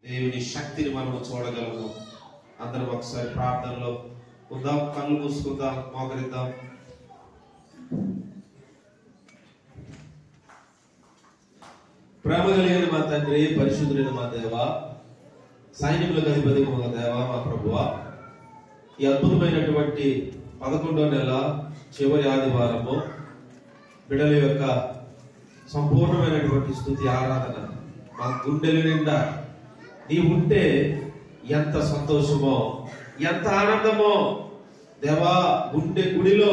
దేవుని శక్తిని మనము చూడగలము. అందరం ఒకసారి ప్రార్థనలో ఉందాం, కళ్ళు మూసుకుందాం, మోకరిద్దాం. ప్రేమ కలిగిన మా తండ్రి, పరిశుద్ధులైన మా దేవ, సైన్యములకు అధిపతి మా దేవ, మా ప్రభువా, ఈ అద్భుతమైనటువంటి 11వ నెల చివరి ఆదివారము బిడ్డల యొక్క సంపూర్ణమైనటువంటి స్తుతి ఆరాధన మా గుండెల నిండా నీ ఉంటే ఎంత సంతోషమో, ఎంత ఆనందమో దేవా. గుడిలో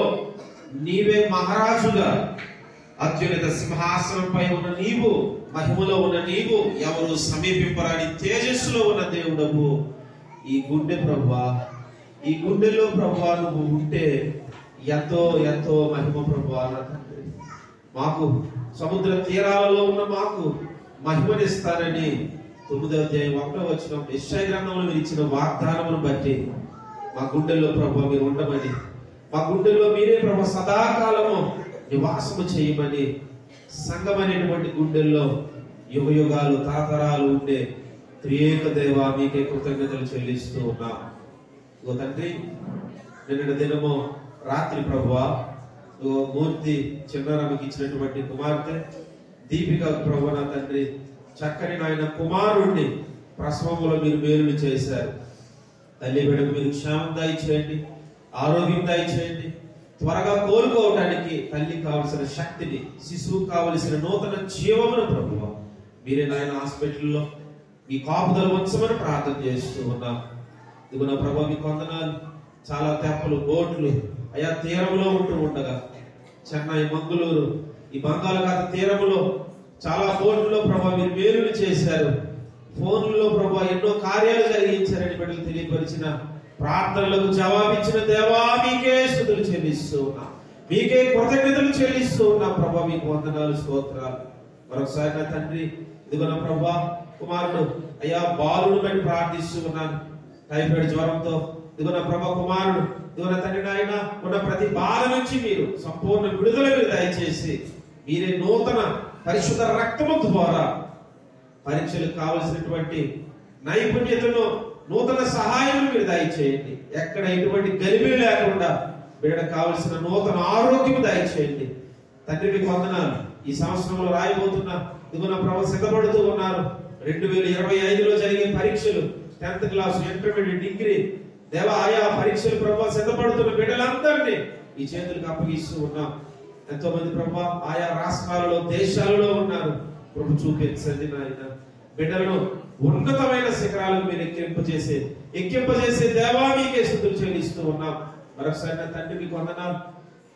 నీవే మహారాజుగా, అత్యున్నత సింహాసనంపై ఉన్న నీవు, మహిమలో ఉన్న నీవు, ఎవరు సమీపింపరాని తేజస్సులో ఉన్న దేవుడవు. ఈ గుండె ప్రభువా, ఈ గుండెలో ప్రభువా నువ్వు ఉంటే ఎంతో ఎంతో మహిమ ప్రభువా. నా తండ్రి, మాకు సముద్ర తీరాలలో ఉన్న మాకు మహిమనిస్తానని 9వ అధ్యాయం 1వ వచనం యెషయా గ్రంథంలో మీరు ఇచ్చిన వాగ్దానమును బట్టి మా గుండెల్లో ప్రభువా మీరు ఉండమని, మా గుండెల్లో మీరే ప్రభు సదాకాలము నివాసము చేయమని, సంఘమైనటువంటి గుండెల్లో యుగ యుగాలు తరతరాలు ఉండే త్రియేక దేవ మీకే కృతజ్ఞతలు చెల్లిస్తూ ఉన్నాం. ఓ తండ్రి, నిన్న దినము రాత్రి ప్రభువా మూర్తి చిన్నారానికి ఇచ్చినటువంటి కుమార్తె దీపిక ప్రభు, నా తండ్రి, చక్కని నాయన కుమారుణ్ణి ప్రసవంలో మీరు మేలుని చేశారు. తల్లి బిడ్డకు మీరు క్షేమం దయచేయండి, ఆరోగ్యం దయచేయండి. త్వరగా కోలుకోవడానికి తల్లికి కావలసిన శక్తిని, శిశువుకు కావలసిన నూతన జీవమును ప్రభువా మీరే నాయన హాస్పిటల్లో మీ కాపుదల ఉంచమని ప్రార్థన చేస్తూ ఉన్నాం. ఇదిగో నా ప్రభు మీకు వందనాలు. చాలా తెప్పలు, బోట్లు అయా తీరంలో ఉంటూ ఉండగా, చెన్నై, మంగళూరు, ఈ బంగాళాఖాత తీరములో చాలా బోట్లలో ప్రభా మీరు మేలుని చేశారు. ఫోన్లలో ప్రభా ఎన్నో కార్యాలు జరిగించారని బిడ్డలు తెలియపరిచిన ప్రార్థనలకు జవాబిచ్చిన దేవా మీకే స్తుతులు చెల్లిస్తూ ఉన్నా, మీకే కృతజ్ఞతలు చెల్లిస్తూ ఉన్నా ప్రభా. మీకు వందనాలు, స్తోత్రాలు. మరొకసారి నా తండ్రి, ఇదిగో నా ప్రభా కుమారుడు అయ్యా బాలును బట్టి ప్రార్థిస్తూ ఉన్నాను. టైఫాయిడ్ జ్వరంతో ఇదిగో నా ప్రభా కుమారుడు, ఇదిగో నా తండ్రి నాయన ఉన్న ప్రతి బాధ నుంచి మీరు సంపూర్ణ విడుదల మీరు దయచేసి, మీరే నూతన పరిశుద్ధ రక్తము ద్వారా పరీక్షలకు కావలసినటువంటి నైపుణ్యతను, నూతన సహాయం మీరు దయచేయండి. ఎక్కడ ఎటువంటి గలిబిలి లేకుండా బిడ్డకు కావలసిన నూతన ఆరోగ్యం దయచేయండి. తండ్రి మీకు వందనాలు. ఈ సంవత్సరంలో రాయబోతున్న ఇదిగో నా ప్రభు సిద్ధపడుతూ ఉన్నారు. 2025లో జరిగే పరీక్షలు, 10th క్లాస్, ఇంటర్మీడియట్, డిగ్రీ దేవా ఆయా పరీక్షలు ప్రభు సిద్ధపడుతున్న బిడ్డలందరినీ ఈ చేతులకు అప్పగిస్తూ ఉన్నాం. ఎంతో మంది ప్రభు ఆయా రాష్ట్రాలలో, దేశాలలో ఉన్నారు. ప్రభు చూపించండి నాయన, బిడ్డలను ఉన్నతమైన శిఖరాలకు మీరు ఎక్కింపజేసే దేవా మీకే స్తుతులు చెల్లిస్తూ ఉన్నాం. మరొకసారి నా తండ్రి మీకు వందనాలు.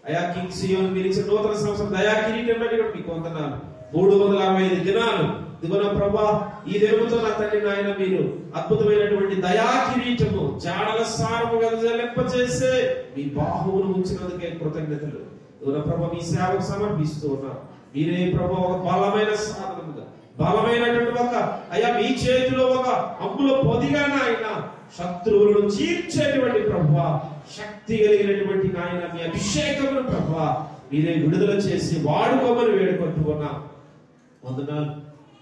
అయా కింగ్ సియోన్ మీరు ఇచ్చిన నూతన సంవత్సరం దయా కిరీటం బట్టి కూడా మీకు వందనాలు. 365 దినాలు ఇదిగో నా ప్రభా ఈ దినముతో నా తండ్రి నాయన మీరు అద్భుతమైనటువంటి దయా కిరీటము జాడల సారము వెదజల్లింపజేసే మీ బాహువును ఉంచినందుకే కృతజ్ఞతలు. ఇదిగో నా ప్రభా మీ సేవకు సమర్పిస్తూ ఉన్నారు. మీరే ప్రభా ఒక బలమైన సాధనముగా, బలమైనటువంటి ఒక అయ్యా మీ చేతిలో ఒక అమ్ముల పొదిగా నాయన శత్రువులను చీల్చేటువంటి ప్రభువా, శక్తి కలిగినటువంటి నాయన మీ అభిషేకమును ప్రభువా మీరే విడుదల చేసి వాడుకోమని వేడుకుంటున్నా. వందనాలు.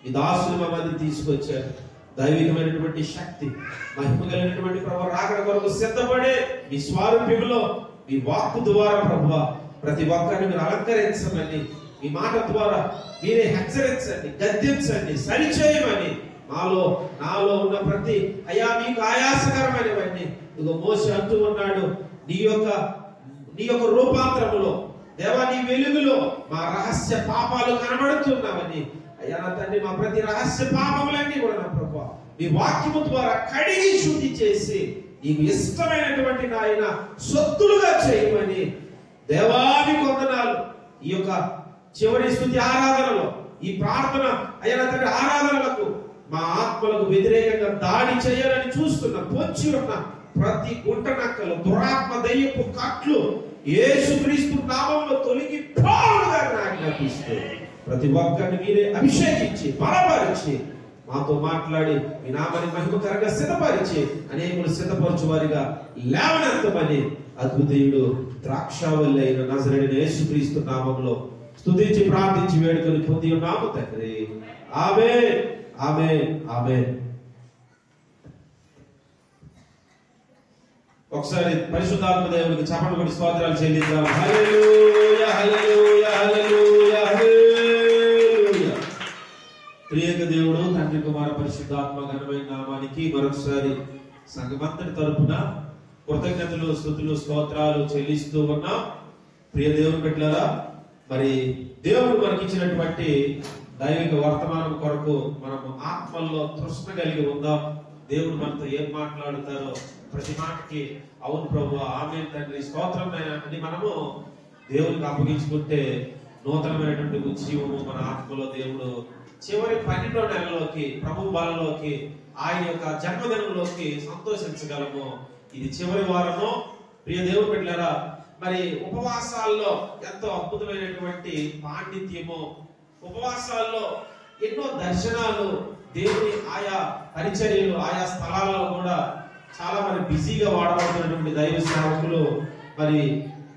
మీ దాసులు మా మధ్య తీసుకొచ్చారు. దైవికమైనటువంటి శక్తి, మహిమ కలిగినటువంటి ప్రభు రాకడ కొరకు సిద్ధపడే మీ స్వారూప్యములో మీ వాక్కు ద్వారా ప్రభువా ప్రతి ఒక్కరిని మీరు అలంకరించమని, మీ మాట ద్వారా మీరే హెచ్చరించండి, గద్దించండి, సరిచేయమని, నాలో ఉన్న ప్రతి అయ్యా మీకు ఆయాసకరమైనవన్నీ ఇదిగో మోషే అంటూ ఉన్నాడు, నీ యొక్క రూపాంతరములో దేవా నీ వెలుగులో మా రహస్య పాపాలు కనబడుతున్నామని, అయ్యా నా తండ్రి మా ప్రతి రహస్య పాపములన్నీ కూడా నా ప్రభువా మీ వాక్యము ద్వారా కడిగి శుద్ధి చేసి నీకు ఇష్టమైనటువంటి నాయన సొత్తులుగా చేయమని దేవా మీకు వందనాలు. ఈ యొక్క చివరి స్తుతి ఆరాధనలో, ఈ ప్రార్థన అయ్యా నా తండ్రి ఆరాధనలకు మా ఆత్మలకు వ్యతిరేకంగా దాడి చేయాలని చూస్తున్న పొంచి ఉన్న ప్రతి గుంట నక్కలు, దురాత్మ, దయ్యపు కట్లు యేసుక్రీస్తు నామములో తొలగి పోవుగా ఆజ్ఞాపిస్తూ ప్రతి ఒక్కరిని మీరే అభిషేకించి బలపరిచి మాతో మాట్లాడి మీ నామాన్ని మహిమకరంగా సిద్ధపరిచి అనేకులు సిద్ధపరచు వారిగా లేవనెత్తమని అద్భుతయుడు ద్రాక్షావల్లి అయిన నజరేయుడైన యేసుక్రీస్తు నామములో స్తుతించి ప్రార్థించి వేడుకొని పొంది ఉన్నాము తండ్రి. ఆమేన్, ఆమేన్, ఆమేన్. ఒకసారి పరిశుద్ధాత్మ దేవునికి చప్పట్లు కొట్టి స్తోత్రాలు చెల్లిద్దాం. హల్లెలూయా హల్లెలూయా హల్లెలూయా హల్లెలూయా. త్రియేక దేవుడు తండ్రి కుమార పరిశుద్ధాత్మ ఘనమైన నామానికి మరొకసారి సంఘమంతటి తరపున కృతజ్ఞతలు స్తుతులు స్తోత్రాలు చెల్లిస్తూ ఉన్నాం. ప్రియ దేవుని బిడ్డలారా, మరి దేవుడు మనకిచ్చినటువంటి దైవిక వర్తమానం కొరకు మనము ఆత్మల్లో తృష్ణ కలిగి ఉందాం. దేవుడు మనతో ఏం మాట్లాడుతారో ప్రతి మాటకి అవును ప్రభువా, ఆమేన్ తండ్రి, స్తోత్రం అని మనము దేవునికి అప్పగించుకుంటే నూతనమైనటువంటి ఉజ్జీవము మన ఆత్మలో దేవుడు చివరి 12వ నెలలోకి ప్రభు బలంలోకి ఆయన యొక్క జన్మదినంలోకి సంతోషించగలము. ఇది చివరి వారము. ప్రియ దేవుని బిడ్డలారా, మరి ఉపవాసాల్లో ఎంతో అద్భుతమైనటువంటి పాండిత్యము, ఉపవాసాల్లో ఎన్నో దర్శనాలు, దేవుని ఆయా పరిచర్యలు ఆయా స్థలాలలో కూడా చాలా మంది బిజీగా వాడబడుతున్నటువంటి దైవ సేవకులు మరి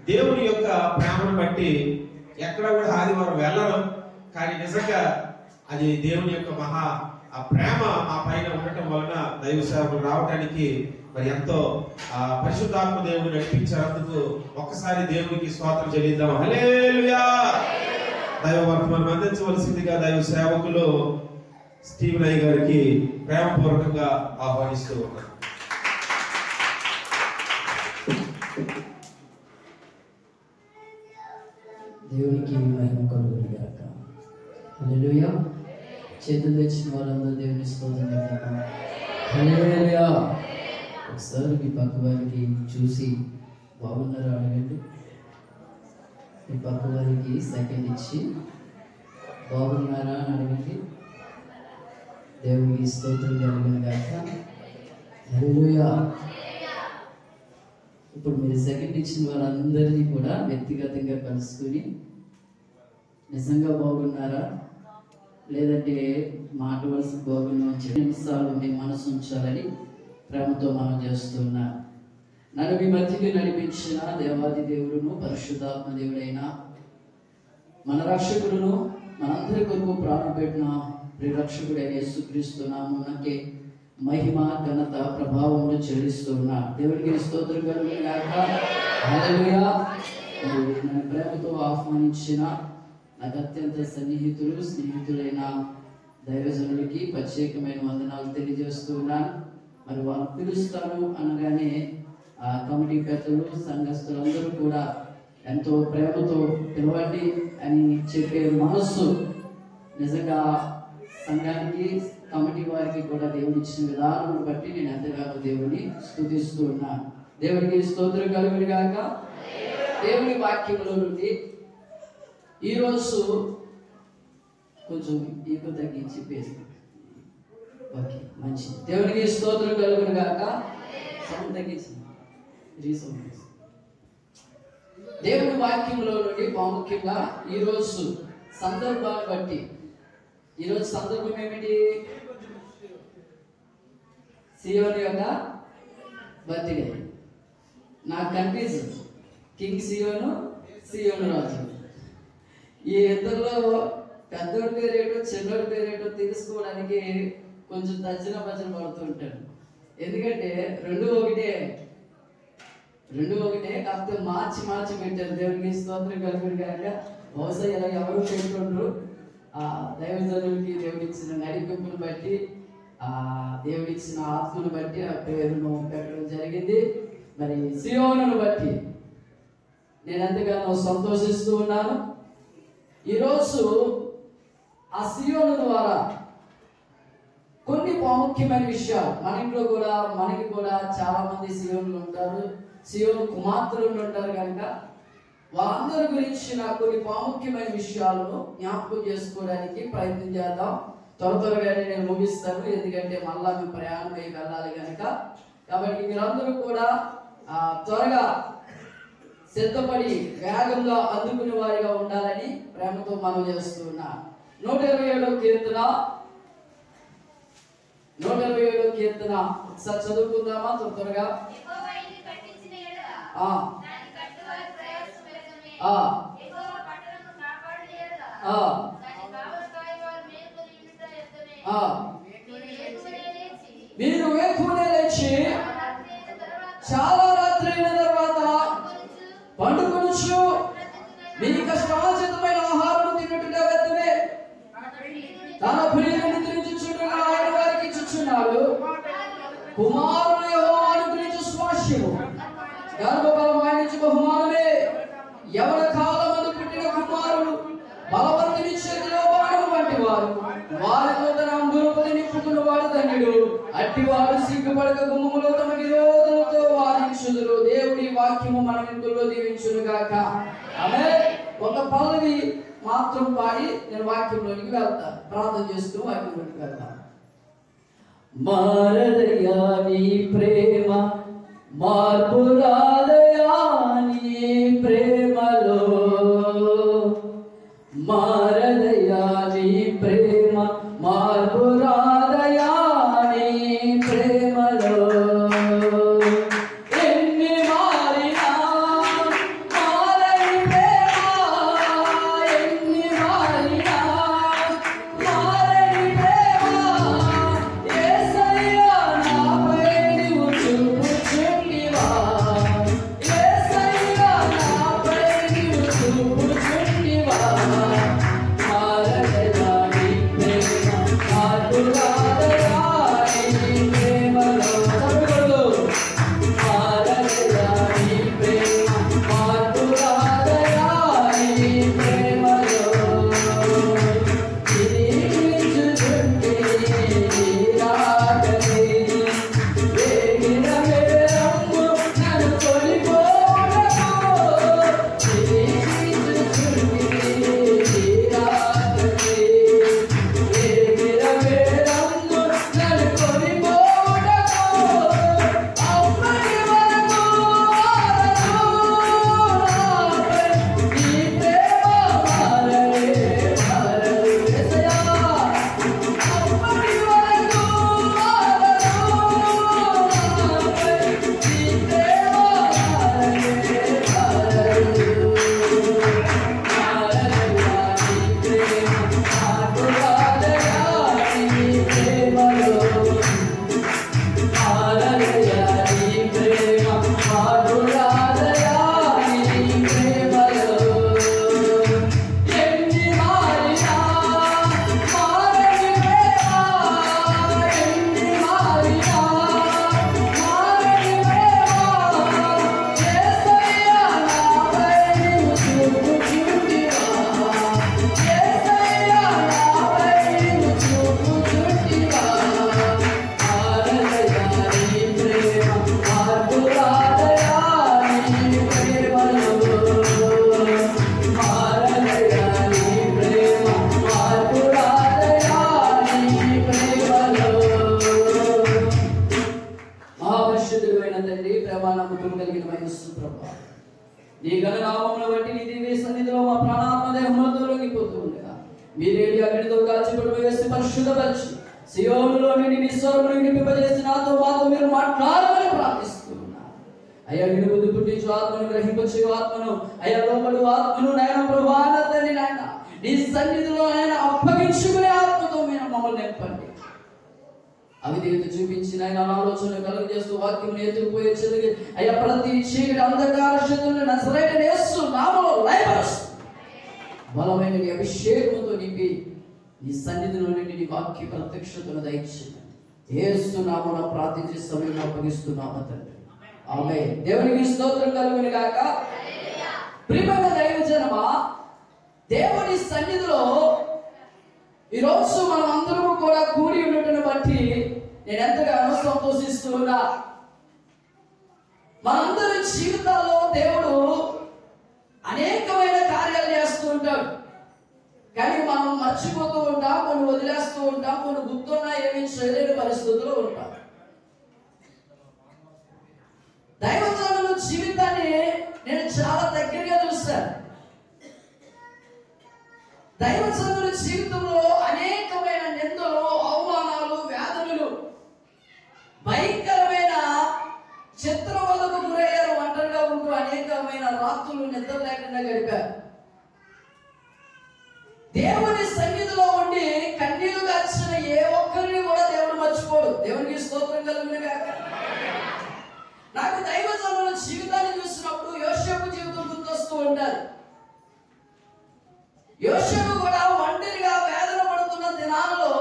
దేవుని యొక్క ప్రేమను బట్టి ఎక్కడ కూడా ఆదివారం వెళ్ళరు. కానీ నిజంగా అది దేవుని యొక్క ఆ ప్రేమ ఆ పైన ఉండటం వలన దైవ సేవకులు రావడానికి మరి ఎంతో పరిశుద్ధాత్మ దేవుడు నడిపించినందుకు ఒక్కసారి దేవునికి స్తోత్రం చెల్లిద్దాం. హల్లెలూయా. దైవ వర్తమానం అందించవలసిందిగా దైవ సేవకులు స్టీవెన్ అయ్య గారికి ప్రేమపూర్వకంగా ఆహ్వానిస్తూ ఉన్నారు. దేవునికి మహిమ కలుగును గాక. హల్లెలూయా. చేతులు తెచ్చిన వాళ్ళందరూ దేవుని స్తోత్రం చేద్దాం. హల్లెలూయా. ఒకసారి మీ పక్క వారికి చూసి బాగున్నారా అడగండి. మీ పక్క వారికి సెకండ్ ఇచ్చి బాగున్నారా అని అడగండి. దేవునికి స్తోత్రం కలుగును గాక. హల్లెలూయా. ఇప్పుడు మీరు సెకండ్ ఇచ్చిన వాళ్ళందరినీ కూడా వ్యక్తిగతంగా కలుసుకుని నిజంగా బాగున్నారా, లేదంటే మాట వలస బాగున్నా నిమిషాలు మీ మనసు ఉంచాలని ప్రేమతో మనం చేస్తున్నా. నన్ను మీ మధ్యకి నడిపించిన దేవాది దేవుడును పరిశుద్ధాత్మ దేవుడైన మన రక్షకుడును మనందరి కొరకు ప్రాణం పెట్టిన ప్రియరక్షకుడైన యేసుక్రీస్తు నామమునకే మహిమ ఘనత ప్రభావమును చెల్లిస్తున్నా. దేవుడికి స్తోత్రం కలుగును గాక. హల్లెలూయా. నన్ను ప్రేమతో ఆహ్వానించిన నాకు అత్యంత స్నేహితులైన దైవజనులకి ప్రత్యేకమైన వందనాలు తెలియజేస్తున్నాను. మరి వాళ్ళు పిలుస్తాను అనగానే ఆ కమిటీ పెద్దలు సంఘస్థులందరూ కూడా ఎంతో ప్రేమతో పిలవండి అని చెప్పే మనస్సు నిజంగా సంఘానికి కమిటీ వారికి కూడా దేవుడు ఇచ్చిన విధానం బట్టి నేను ఎంతగానో దేవుని స్తుతిస్తూ ఉన్నాను. దేవుడికి స్తోత్రం కలుగును గాక. దేవుని వాక్యంలో నుండి ఈరోజు కొంచెం ఈకు తగ్గించి పేరు ఓకే మంచిది. దేవుడికి స్తోత్రం కలుగును గాక. సౌండ్ తగ్గించి రీసౌండ్. దేవుని వాక్యంలో నుండి ప్రాముఖ్యంగా ఈరోజు సందర్భాన్ని బట్టి, ఈరోజు సందర్భం ఏమిటి? సియోను యొక్క బర్త్డే. నాకు కన్ఫ్యూజన్, కింగ్ సియోను, సియోను రాజు. ఈ ఇద్దరిలో పెద్దోడి పేరేటో చిన్నోడి పేరేటో తెలుసుకోవడానికి కొంచెం తజ్జన భజన పడుతూ ఉంటాడు. ఎందుకంటే రెండు ఒకటే కాకపోతే మార్చి పెట్టారు. దేవునికి స్తోత్రం కలుగును గాక. బహుశా ఇలా ఎవరు పెట్టుకుంటారు. ఆ దైవజనులకి దేవుడిచ్చిన నడిపింపును బట్టి, ఆ దేవుడిచ్చిన ఆత్మను బట్టి ఆ పేరును పెట్టడం జరిగింది. మరి సియోనును బట్టి నేను ఎంతగానో సంతోషిస్తూ ఉన్నాను. ఈరోజు ఆ సియోను ద్వారా కొన్ని ప్రాముఖ్యమైన విషయాలు మన ఇంట్లో కూడా, మనకి కూడా చాలా మంది సియోనులు ఉంటారు, సియోను కుమార్తెలు ఉంటారు. కనుక వాళ్ళందరి గురించి నాకు కొన్ని ప్రాముఖ్యమైన విషయాలను జ్ఞాపకం చేసుకోవడానికి ప్రయత్నం చేద్దాం. త్వరగానే నేను ముగిస్తాను, ఎందుకంటే మళ్ళా మేము ప్రయాణం అయ్యి వెళ్ళాలి కనుక. కాబట్టి మీరందరూ కూడా త్వరగా సిద్ధపడి వేగంగా అందుకునే వారిగా ఉండాలని ప్రేమతో మనం చేస్తున్నా. 127వ కీర్తన ఒకసారి చదువుకుందామా త్వరగా. మీరు వేకువనే లేచి చాలా కుమారుడు యెహోవాను గురించి స్వాస్యము, గర్భఫలము ఆయన నుంచి బహుమానమే. యవన కాలమందు పుట్టిన కుమారుడు బలవంతుని చేతిలో బాణము వంటి వారు, వారితో తన అంబురపది నింపుకున్న వాడు ధన్యుడు. అట్టివారు సిగ్గుపడక గుమ్మములో తమ విరోధులతో వాదించుదురు. దేవుడి వాక్యము మన ఇంట్లో దీవించును గాక. ఆమేన్. ఒక పల్లవి మాత్రం పాడి నేను వాక్యంలోనికి వెళ్తాను. ప్రార్థన చేస్తూ వాక్యంలోనికి వెళ్తాను. మారదయా నీ ప్రేమ, మార్పు రాదయా నీ ప్రేమలో, మారదయా నీ ప్రేమ, మార్పు రాదయా నీ ప్రేమలో. ఎన్ని మారినా మారని ప్రేమ, ఎన్ని మారినా మారని ప్రేమ. యేసయ్యా నాపై నీవు చూపుచుంటివా, యేసయ్యా నాపై నీవు చూపుచుంటివా. మారదయా నీ ప్రేమ, మార్పు రాదయా నీ ప్రేమలో. చదువుకోదు. మారదయా నీ ప్రేమ, మార్పు రాదయా నీ ప్రేమలో. తిరిగించుచుంటే నీ రాకనే, వేగిన మేరము నన్ను కొనిపోవుటకు. తిరిగించుచుంటే నీ రాకనే, వేగిన మేరము నన్ను కొనిపోవుటకు. అప్పటి వరకు నాపై నీ ప్రేమ మారలే మారలే. యేసయ్యా అప్పటి వరకు నాపై నీ ప్రేమ మారలే మారలే. మారదయా నీ ప్రేమ, మార్పు రాదయా నీ ప్రేమలో. మారదయా నీ ప్రేమ, మార్పు రాదయా నీ ప్రేమలో. ఎన్ని మారినా మారని ప్రేమ, ఎన్ని మారినా మారని ప్రేమ. యేసయ్యా నాపై నీవు చూపుచుంటివా, యేసయ్యా నాపై నీవు చూపుచుంటివా. మారదయా నీ ప్రేమ, మార్పు రాదయా నీ ప్రేమలో. మారదయా నీ ప్రేమ, మార్పు రాదయా నీ ప్రేమలో. మహాపరిశుద్ధుడైన తండ్రి, ప్రేమ నమ్మకం కలిగిన యేసు ప్రభువా, నీ ఘననామమును బట్టి నీ దివ్య సన్నిధిలో మా ప్రాణాత్మ దేహములతో లొంగిపోతూ ఉండగా మీరేడి అగ్నితో కాల్చిపడి వేసి పరిశుద్ధపరిచి సియోనులో నుండి నీ స్వరమును వినిపింపజేసి నాతో మాతో మీరు మాట్లాడమని ప్రార్థిస్తున్నాను. అయ్యా వినుబుద్ధి పుట్టించు ఆత్మను, గ్రహింపచే ఆత్మను, అయ్యా లోపడు ఆత్మను నాయన ప్రభువా నా తండ్రి నాయన నీ సన్నిధిలో ఆయన అప్పగించుకునే ఆత్మతో మీరు మమ్మల్ని నింపండి. అవిధేయత చూపించిన ఆయన ఆలోచన కలుగు చేస్తూ వాక్యం ఎత్తుకుపోయే చెలిగి అయ్యా ప్రతి చీకటి అంధకార శక్తులను నజరేయుడైన యేసు నామములో లయపరుస్తూ బలమైన నీ అభిషేకముతో నింపి నీ సన్నిధిలో నుండి నీ వాక్య ప్రత్యక్షతను దయచేయండి. యేసు నామములో ప్రార్థించి సమయం అప్పగిస్తున్నాము తండ్రి. ఆమేన్. దేవునికి స్తోత్రం కలుగును గాక. ప్రియమైన దైవజనమా, దేవుని సన్నిధిలో ఈరోజు మనం అందరము కూడా కూడి ఉండటం బట్టి నేను ఎంతగానో సంతోషిస్తూ ఉన్నా. మనందరి జీవితాల్లో దేవుడు అనేకమైన కార్యాలు చేస్తూ ఉంటాడు. కానీ మనం మర్చిపోతూ ఉంటాం, కొన్ని వదిలేస్తూ ఉంటాం, కొన్ని గుర్తున్నా ఏమీ చేయలేని పరిస్థితుల్లో ఉంటాం. దైవజనుల జీవితాన్ని నేను చాలా దగ్గరగా చూస్తాను. దైవజనుల జీవితంలో అనేకమైన నిందలు, అవమానాలు, వ్యాధులు, భయంకరమైన చిత్రవదకు గురయ్యారు. ఒంటరిగా ఉంటూ అనేకమైన రాత్రులు నిద్ర లేకుండా గడిపారు. దేవుని సన్నిధిలో ఉండి కన్నీళ్లు గార్చిన ఏ ఒక్కరిని కూడా దేవుడు మర్చిపోడు. దేవునికి స్తోత్రం కలుగును గాక. నాకు దైవజనుల జీవితాన్ని చూసినప్పుడు యోసేపు జీవితం గుర్తొస్తూ ఉంటారు. యోసేపు కూడా ఒంటరిగా వేదన పడుతున్న దినాలలో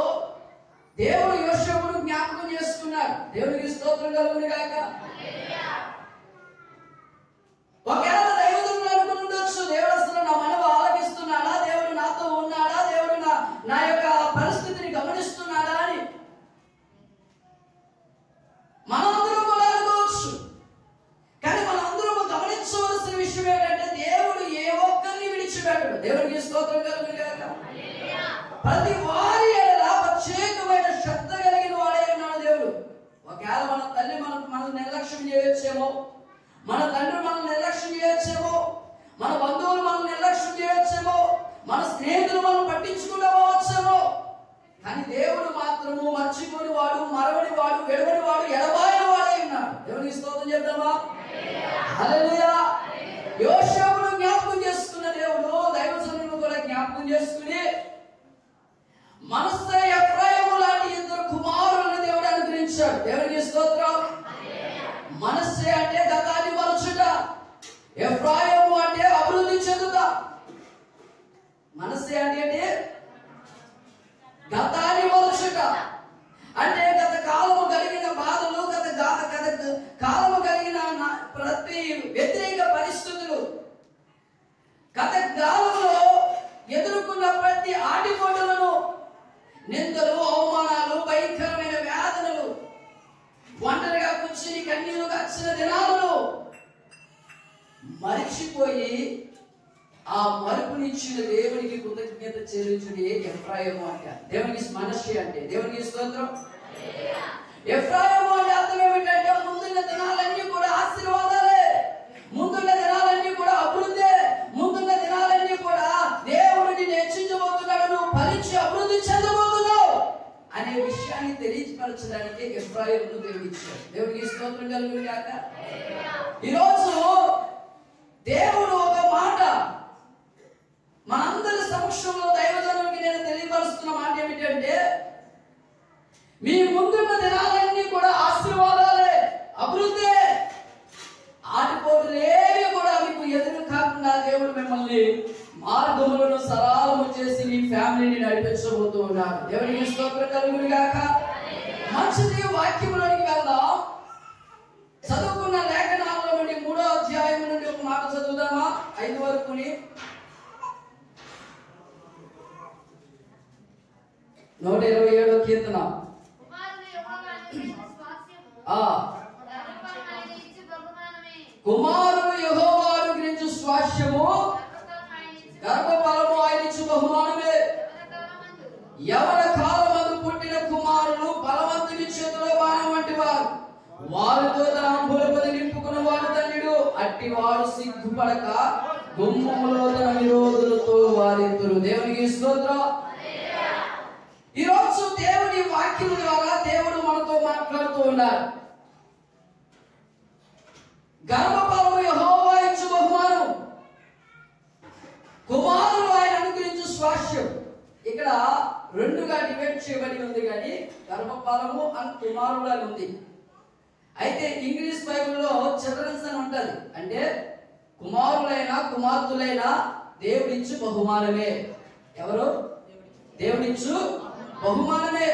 దేవుడు యోసేపును జ్ఞాపకం చేసుకున్నాడు. దేవునికి స్తోత్రం కలుగును గాక. ఒకవేళ దైవజనులు అనుకుంటుండొచ్చు, దేవుడు అసలు నా మనవి ఆలకిస్తున్నాడా, దేవుడు నాతో ఉన్నాడా, దేవుడు నా యొక్క పరిస్థితిని గమనిస్తున్నాడా అని మనందరూ కూడా అనుకోవచ్చు. కానీ మనందరూ గమనించవలసిన విషయం ఏంటంటే దేవుడు ఏ ఒక్కరిని విడిచిపెట్టడు. దేవునికి స్తోత్రం కలుగును గాక. ప్రతి వారి ఎడల ప్రత్యేకమైన శ్రద్ధ కలిగిన వాడే ఉన్నాడు దేవుడు. ఒకవేళ మన తల్లి మనం నిర్లక్ష్యం చేయొచ్చేమో, మన తండ్రి మనం నిర్లక్ష్యం చేయొచ్చేమో, మన బంధువులు మనం నిర్లక్ష్యం చేయొచ్చేమో, మన స్నేహితులు మనం పట్టించుకోవచ్చేమో, కానీ దేవుడు మాత్రము మర్చిపోని వాడు, మరవని వాడు, వెడవని వాడు, ఎడబాయిన వాడే ఉన్నాడు. దేవునికి స్తోత్రం చెప్తామా? హల్లెలూయా. యోసేపును జ్ఞాపకం చేసుకున్న దేవుడు దైవజనులను కూడా జ్ఞాపకం చేసుకుని మనస్సే ఎఫ్రాయిము లాంటి ఇద్దరు కుమారులను దేవుడు అనుగ్రహించాడు. దేవునికి స్తోత్రం. మనస్సే అంటే గతాన్ని మరచుట, ఎఫ్రాయిము అంటే అభివృద్ధి చెందుట. మనస్సే అంటే గతాన్ని మరచుట అంటే గత కాలము కలిగిన బాధలు, గత కాలము కలిగిన ప్రతి వ్యతిరేక పరిస్థితులు, గత కాలంలో ఎదుర్కొన్న ప్రతి ఆటిపోటులను, నిందలు, అవమానాలు, భయంకరమైన వేదనలు, ఒంటరిగా కూర్చుని కన్నీళ్లు వచ్చిన దినాలను మరిచిపోయి ఆ మరుపునిచ్చిన దేవునికి కృతజ్ఞత చెల్లించుడే ఎఫ్రాయిము అంటే. దేవునికి మనస్సు అంటే. దేవునికి స్తోత్రం. ఎఫ్రాయిము అంటే అర్థం ఏమిటంటే ముందున్న దినాలన్నీ కూడా ఆశీర్వాదాలే, ముందున్న దినాలన్నీ కూడా అభివృద్ధి, ముందున్న దినాలన్నీ కూడా దేవుడిని హెచ్చించబోతున్నాడు, నువ్వు ఫలించి అభివృద్ధి చెందబోతున్నావు అనే విషయాన్ని తెలియపరచడానికి ఎఫ్రాయిమును దేవుడు ఇచ్చాడు. దేవునికి స్తోత్రం కలుగును గాక. ఈరోజు దేవుడు ఒక మాట మనందరి సమక్షంలో దైవజనునికి నేను తెలియపరుస్తున్న మాట ఏమిటంటే, మీ ముందున్న దినాలన్నీ కూడా ఆశీర్వాదాలే, అభివృద్ధి, ఆటిపోటులేవి కూడా మీకు ఎదురు కాకుండా దేవుడు మిమ్మల్ని మార్గములను సరళము చేసి మీ ఫ్యామిలీని నడిపించబోతూ ఉన్నాడు. దేవునికి స్తోత్రం కలుగును గాక. మంచిది. వాక్యములోనికి వెళ్దాం. చదువుకున్న లేఖనాల్లో నుండి 3వ అధ్యాయం నుండి ఒక మాట చదువుదామా? 5 వరకుని. 127వ కీర్తన. కుమారుడు యెహోవాను గురించి స్వాస్యము, గర్భఫలము ఆయన ఇచ్చు బహుమానమే. యవన కాలమందు పుట్టిన కుమారులు బలవంతుని చేతిలో బాణం వంటి వారు, వారితో తన అంబులపది నింపుకున్న వాడు తండ్రుడు. అట్టి వారు సిగ్గుపడక గుమ్మములో తన విరోధులతో వారిద్దరు. దేవునికి స్తోత్రం. ఈరోజు దేవుని వాక్యం ద్వారా దేవుడు మనతో మాట్లాడుతూ ఉన్నాడు. గర్భఫలము యెహోవా ఇచ్చు బహుమానం, కుమారులు ఆయన అనుగ్రహించు స్వాస్యం. ఇక్కడ రెండుగా డివైడ్ చేయబడి ఉంది, కానీ గర్భఫలము అండ్ కుమారులు అని ఉంది. అయితే ఇంగ్లీష్ బైబిల్లో చిల్డ్రన్స్ అని ఉంటది. అంటే కుమారులైనా కుమార్తెలైనా దేవుడిచ్చు బహుమానమే. ఎవరు? దేవుడిచ్చు బహుమానమే.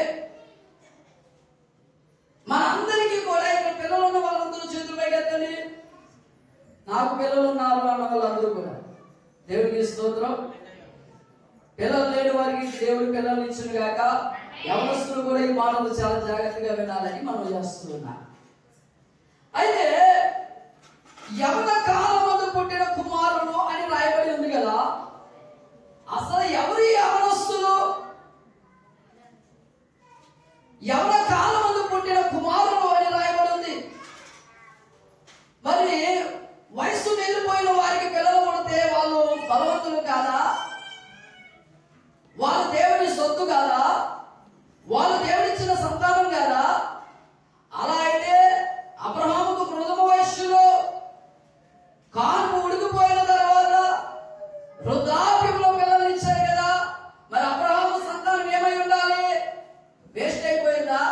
మనందరికీ కూడా ఇక్కడ పిల్లలు ఉన్న వాళ్ళందరూ చేతులు పైకెత్తండి. నాకు పిల్లలు ఉన్నారు అన్న వాళ్ళందరూ కూడా దేవుడికి స్తోత్రం. పిల్లలు లేని వారికి దేవుడు పిల్లలు ఇచ్చును గాక. యవనస్తులు కూడా ఈ మాటలు చాలా జాగ్రత్తగా వినాలని మనం చేస్తున్నాం. అయితే యవన కాలమందు పుట్టిన కుమారులు అని రాయబడి ఉంది కదా. అసలు ఎవరి యవనస్తులు? యవన కాలమందు పుట్టిన కుమారులు అని రాయబడి ఉంది. మరి వయసు వెళ్ళిపోయిన వారికి పిల్లలు పుడితే వాళ్ళు బలవంతులు కాదా? వాళ్ళు దేవుని సొత్తు కాదా? వాళ్ళు దేవుడిచ్చిన సంతానం కాదా? అలా అయితే అబ్రహాముకు ప్రథమ వయస్సులో కాను ఉడికిపోయిన తర్వాత వృద్ధాప్యంలో పిల్లలు ఇచ్చారు కదా. మరి అబ్రహాము సంతానం ఏమై ఉండాలి? వేస్ట్ అయిపోయిందా?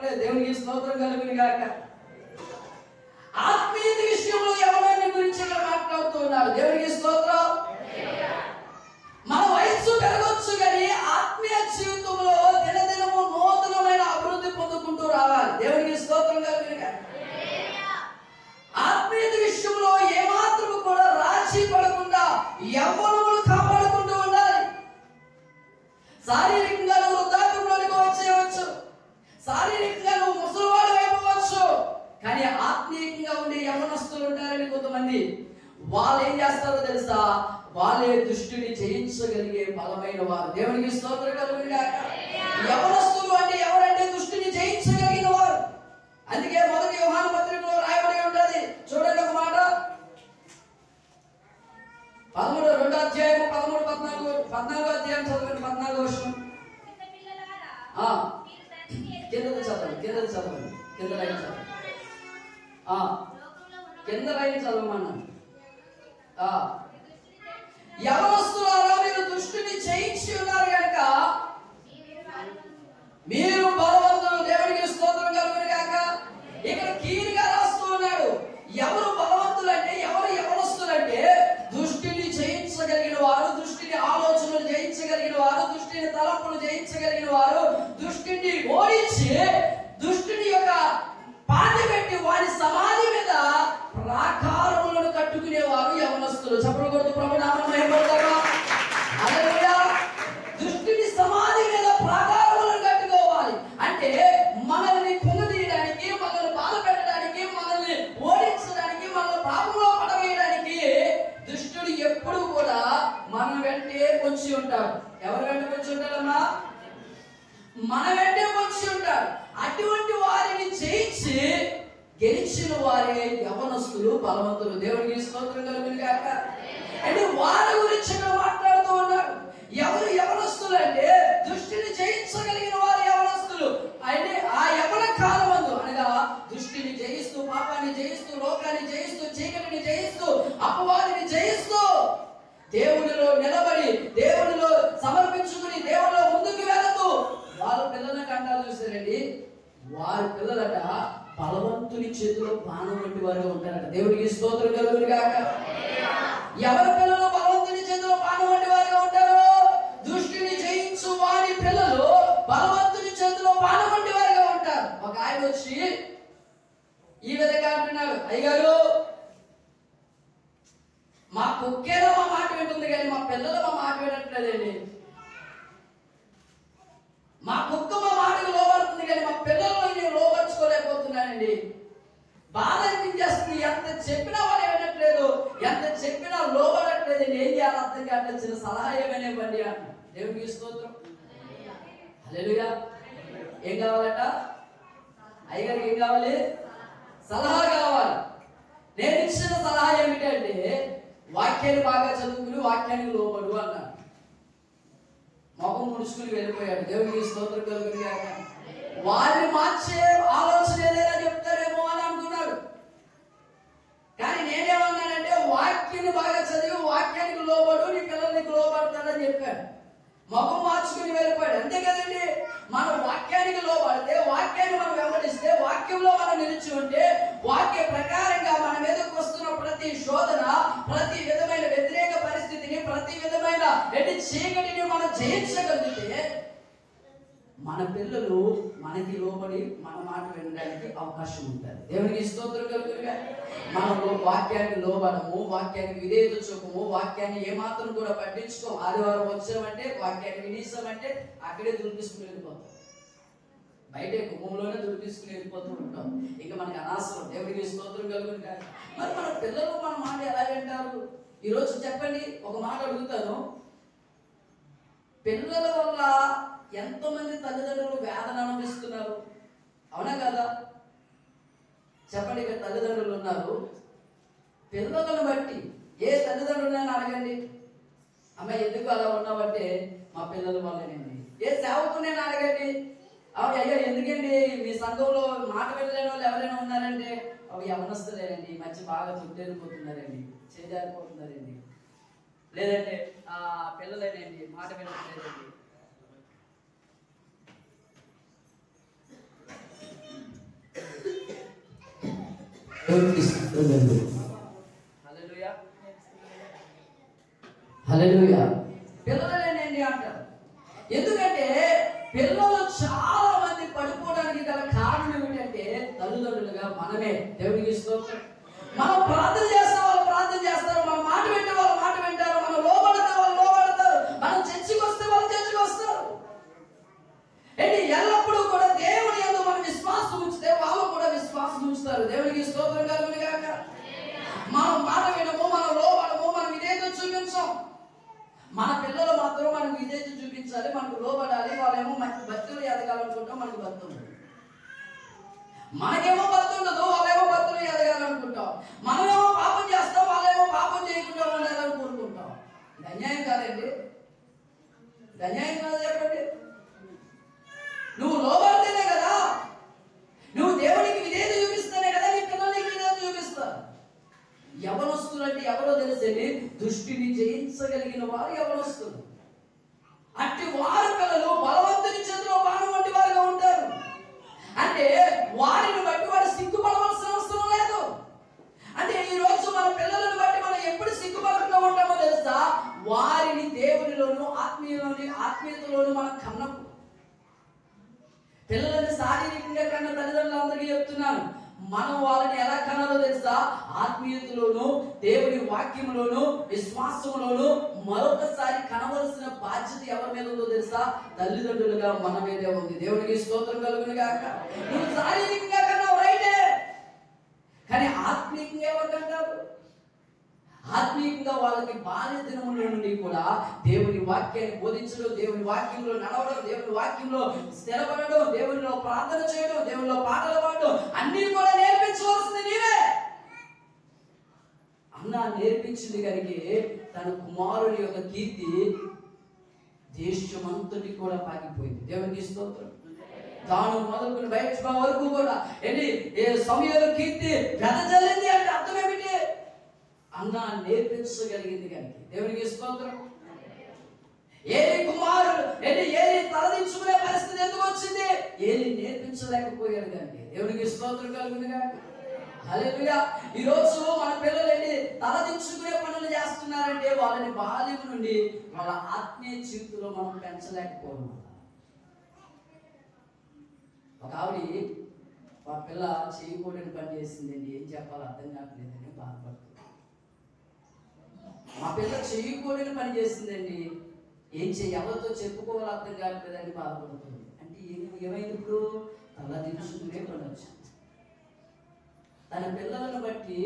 చెప్పట్లేదు. దేవునికి స్తోత్రం కలుగును గాక. ఆత్మీయ విషయంలో యవ్వనాన్ని గురించి ఇక్కడ మాట్లాడుతూ ఉన్నారు. దేవునికి స్తోత్రం. మన వయస్సు పెరగొచ్చు కానీ ఆత్మీయ జీవితంలో దినదినము నూతనమైన అభివృద్ధి పొందుకుంటూ రావాలి. దేవునికి స్తోత్రం కలుగును గాక. ఆత్మీయ విషయంలో ఏమాత్రం కూడా రాజీ పడకుండా యవ్వనమును కాపాడుకుంటూ ఉండాలి. శారీరకంగా నువ్వు వృద్ధాప్యంలోనికి వచ్చేయవచ్చు, శారీరకంగా నువ్వు ముసలివాడు అయిపోవచ్చు, కానీ ఆత్మీయంగా ఉండే యవ్వనస్తులు ఉంటారని కొంతమంది. వాళ్ళు ఏం చేస్తారో తెలుసా? వాళ్ళే దుష్టుని జయించగలిగే బలమైన వారు. దేవునికి స్తోత్రం కలుగును గాక. యవ్వనస్తులు అంటే ఎవరంటే దుష్టుని జయించగలిగిన వారు. అందుకే మొదటి యోహాను పత్రికలో రాయబడి ఉంటది. చూడండి ఒక మాట, 2వ అధ్యాయం 14 అధ్యాయం చదవండి. 14వ వచనం. కింద చదవండి. కింద లైన్ చదవమన్నా. యవనస్తులారా, మీరు దుష్టుని జయించి ఉన్నారు కనుక మీరు బలవంతులు. దేవునికి స్తోత్రం కలుగును గాక. ఇక్కడ కీలుగా రాస్తూ ఉన్నాడు. ఎవరు బలవంతులు అంటే, ఎవరు యవనస్తులు అంటే, దుష్టిని జయించగలిగిన వారు, దుష్టిని ఆలోచనలు జయించగలిగిన వారు, దుష్టిని తలంపులు జయించగలిగిన వారు, దుష్టిని ఓడించి దుష్టిని యొక్క పాతి పెట్టి వారి సమాధి మీద ప్రాకారములను కట్టుకునేవారు యవనస్తులు. చప్పట్లు కొడుతూ ప్రభు నామమున మహిమపడతావా? హల్లెలూయా. దుష్టిని సమాధి మీద ప్రాకారములను కట్టుకోవాలి అంటే మనల్ని కుంగదీయడానికి, మనల్ని బాధ పెట్టడానికి, మనల్ని ఓడించడానికి, మనల్ని పాపంలో పడవేయడానికి దుష్టుడు ఎప్పుడు కూడా మన వెంటే పొంచి ఉంటాడు. ఎవరి వెంట పొంచి ఉంటాడమ్మా? మన వెంటే పొంచి ఉంటాడు. అటువంటి వారిని జయించి గెలిచిన వారే యవనస్తులు, బలవంతులు. దేవునికి స్తోత్రం కలుగును గాక. అంటే వారి గురించి మాట్లాడుతూ ఉన్నాడు. ఎవరు యవనస్తులు అంటే దుష్టిని జయించగలిగిన వారు యవనస్తులు. అంటే ఆ యవన కాలమందు అనగా దుష్టిని జయిస్తూ, పాపాన్ని జయిస్తూ, లోకాన్ని జయిస్తూ, చీకటిని జయిస్తూ, అపవాదిని జయిస్తూ దేవునిలో నిలబడి, దేవునిలో సమర్పించుకుని, దేవునిలో ముందుకు వెళుతూ వాళ్ళ పిల్లల కంటాలు చూసారండి. వారి పిల్లలట బలవంతుని చేతిలో బాణం వంటి వారుగా ఉంటారట. దేవుడికి స్తోత్రం కలుగును గాక. ఎవరి పిల్లలు బలవంతుని చేతిలో బాణం వంటి వారుగా ఉంటారు? దుష్టిని జయించు వారి పిల్లలు బలవంతుని చేతిలో బాణం వంటి వారుగా ఉంటారు. ఒక ఆయన వచ్చి ఈ విధంగా అంటున్నాడు, అయ్యగారు, మా కుక్కేదో మా మాట వింటుంది కానీ మా పిల్లలు మా మాట వినట్లేదండి. మా కుక్క మా మాటకు లోబడుతుంది కానీ మా పిల్లలను నేను లోబర్చుకోలేకపోతున్నానండి. బాధ అనిపించేస్తుంది. ఎంత చెప్పినా వాళ్ళు వినట్లేదు, ఎంత చెప్పినా లోబడట్లేదు. ఏం చేయాలి అర్థం కావట్లేదు. చిన్న సలహా ఏమైనా ఇవ్వండి అంట. దేవునికి స్తోత్రం. హల్లెలూయా. ఏం కావాలట? అయ్యగారికి ఏం కావాలి? సలహా కావాలి. నేను ఇచ్చిన సలహా ఏమిటంటే వాక్యాన్ని బాగా చదువుకుని వాక్యానికి లోబడు అన్నాడు. మొహం ముడుచుకుని వెళ్ళిపోయాడు. దేవునికి స్తోత్రం కలుగును గాక. వారిని మార్చే ఆలోచన ఏదైనా చెప్తారేమో అని అనుకున్నాడు. కానీ నేనేమన్నానంటే వాక్యాన్ని బాగా చదివి వాక్యానికి లోబడు, నీ పిల్లలు నీకు లోబడతాడని చెప్పాడు. మొహం మార్చుకుని వెళ్ళిపోయాడు. అంతే కదండి. మనం వాక్యానికి లోబడితే, వాక్యాన్ని మనం వెంబడిస్తే, వాక్యంలో మనం నిలిచి ఉంటే, వాక్య ప్రకారంగా మన మీదకు వస్తున్న ప్రతి శోధన, ప్రతి విధమైన వ్యతిరేక పరిస్థితిని, ప్రతి విధమైన చీకటిని మనం జయించగలిగితే మన పిల్లలు మనకి లోబడి మన మాట వినడానికి అవకాశం ఉంటుంది. దేవునికి స్తోత్రం కలుగునుగా. మనం వాక్యానికి లోబడము, వాక్యానికి విధేయత చూపము, వాక్యాన్ని ఏమాత్రం కూడా పట్టించుకోము. ఆదివారం వచ్చామంటే వాక్యాన్ని వినేసామంటే అక్కడే దుర్పిసుకుని వెళ్ళిపోతాం. బయటే కుటుంబంలోనే దుర్పిసుకుని వెళ్ళిపోతూ ఉంటాం. ఇంకా మనకి అనవసరం. దేవునికి స్తోత్రం కలుగునుగా. మరి మన పిల్లలు మన మాట ఎలా వింటారు? ఈరోజు చెప్పండి, ఒక మాట అడుగుతాను. పిల్లల వల్ల ఎంతో మంది తల్లిదండ్రులు వేదన అనుభవిస్తున్నారు. అవునా కదా? చెప్పండి. ఇక్కడ తల్లిదండ్రులు ఉన్నారు. పిల్లలను బట్టి ఏ తల్లిదండ్రులైనా అడగండి, అమ్మ ఎందుకు అలా ఉన్నావంటే మా పిల్లల వల్లనండి. ఏ సేవకునైనా అడగండి, అయ్యా ఎందుకండి మీ సంఘంలో మాట వెళ్ళలేని వాళ్ళు ఎవరైనా ఉన్నారంటే అవి యవనస్తులేనండి, మంచి బాగా చుట్టేరిపోతున్నారండి, చేజారిపోతున్నారండి. లేదంటే పిల్లలేనండి మాట వినట్లేదండి. హల్లెలూయా హల్లెలూయా. పిల్లలేనండి అంటారు. ఎందుకంటే పిల్లలు చాలా మంది పడిపోవడానికి గల కారణం ఏమిటంటే తల్లిదండ్రులుగా మనమే. దేవునికి స్తోత్రం. మనం ప్రార్థన చేస్తాం, వాళ్ళు ప్రార్థన చేస్తారు. మనం మాట వింటే వాళ్ళు మాట వింటారు. మనం లోబడితే వాళ్ళు లోబడతారు. మనం చర్చికి వస్తే వాళ్ళు చర్చికి వస్తారు. ఏంటి ఎల్లప్పుడూ కూడా దేవుని యందు మనం విశ్వాసం ఉంచితే వాళ్ళు కూడా విశ్వాసం ఉంచుతారు. దేవునికి స్తోత్రం కలుగును గాక. మనం మాట వినము, మనం లోబడము, మనం విధేయత చూపించాం. మన పిల్లలు మాత్రం మనం విధేయత చూపించాలి, మనకు లోబడాలి. వాళ్ళేమో మంచి భక్తులు ఎదగాలనుకుంటాం, మనకు భక్తి ఉండదు. మనకేమో భక్తి ఉండదు, వాళ్ళేమో భక్తులు ఎదగాలనుకుంటాం. మనమేమో పాపం చేస్తాం, వాళ్ళేమో పాపం చేయకుండా ఉండాలని కోరుకుంటాం. ఇది అన్యాయం కాదండి? ఇది అన్యాయం కాదు చెప్పండి. నువ్వు లోబడితేనే కదా, నువ్వు దేవునికి విధేయత చూపిస్తేనే కదా నీ పిల్లలకి విధేయత చూపిస్తారు. యవనస్తులంటే ఎవరో తెలిసేది, దృష్టిని జయించగలిగిన వారు యవనస్తులు. అట్టి వారి పిల్లలు బలవంతుని చేతిలో బాణం వంటి వారుగా ఉంటారు. అంటే వారిని బట్టి వాడు సిగ్గుపడవలసిన అవసరం లేదు. అంటే ఈ రోజు మన పిల్లలను బట్టి మనం ఎప్పుడు సిగ్గుపడకుండా ఉంటామో తెలుసా? వారిని దేవునిలోను ఆత్మీయతలోను మనం కన్నప్పుడు. పిల్లలని శారీరకంగా కన్న తల్లిదండ్రులందరికీ చెప్తున్నాను, మనం వాళ్ళని ఎలా కనాలో తెలుసా? ఆత్మీయతలోను, దేవుని వాక్యంలోను, విశ్వాసంలోను మరొకసారి కనవలసిన బాధ్యత ఎవరి మీద ఉందో తెలుసా? తల్లిదండ్రులుగా మన మీదే ఉంది. దేవునికి స్తోత్రం కలుగును గాక. నువ్వు శారీరకంగా కన్నావు రైటే, కానీ ఆత్మీయంగా ఎవరికంటారు? ఆత్మీయంగా వాళ్ళకి బాల్య దినముల నుండి కూడా దేవుని వాక్యాన్ని బోధించడం, దేవుని వాక్యంలో నడవడం, దేవుని వాక్యంలో స్థిరపడడం, దేవునిలో ప్రార్థన చేయడం, దేవునిలో పాటలు పాడడం అన్ని కూడా నేర్పించవలసింది నీవే. అన్న నేర్పించింది కనుక తన కుమారుని యొక్క కీర్తి దేశమంతటి కూడా పాకిపోయింది. దేవునికి స్తోత్రం. తాను మొదలుకుని బయట వరకు కూడా సమయంలో కీర్తి వెదజల్లింది అంటే అర్థం ఏమిటి? అన్న నేర్పించగలిగింది కనుక. దేవునికి స్తోత్రం. ఏలి కుమారుడు ఏలి తలదించుకునే పరిస్థితి ఎందుకు వచ్చింది? ఏలి నేర్పించలేకపోయాడు కనుక. దేవునికి స్తోత్రం కలుగును గాక. హల్లెలూయా. ఈ రోజు మన పిల్లలు తలదించుకునే పనులు చేస్తున్నారంటే వాళ్ళని బాల్యం నుండి వాళ్ళ ఆత్మీయ జీవితంలో మనం పెంచలేకపోవడం. ఒక ఆవిడ మా పిల్ల చేయకూడని పని చేసిందండి, ఏం చెప్పాలో అర్థం కావట్లేదని బాధపడుతుంది. మా పిల్ల చేయకూడని పని చేసిందండి, ఎవరితో చెప్పుకోవాలో అర్థం కావట్లేదని బాధపడుతుంది. అంటే ఏమైంది? ఇప్పుడు తలదించుకునే పని వచ్చింది. తన పిల్లలను బట్టి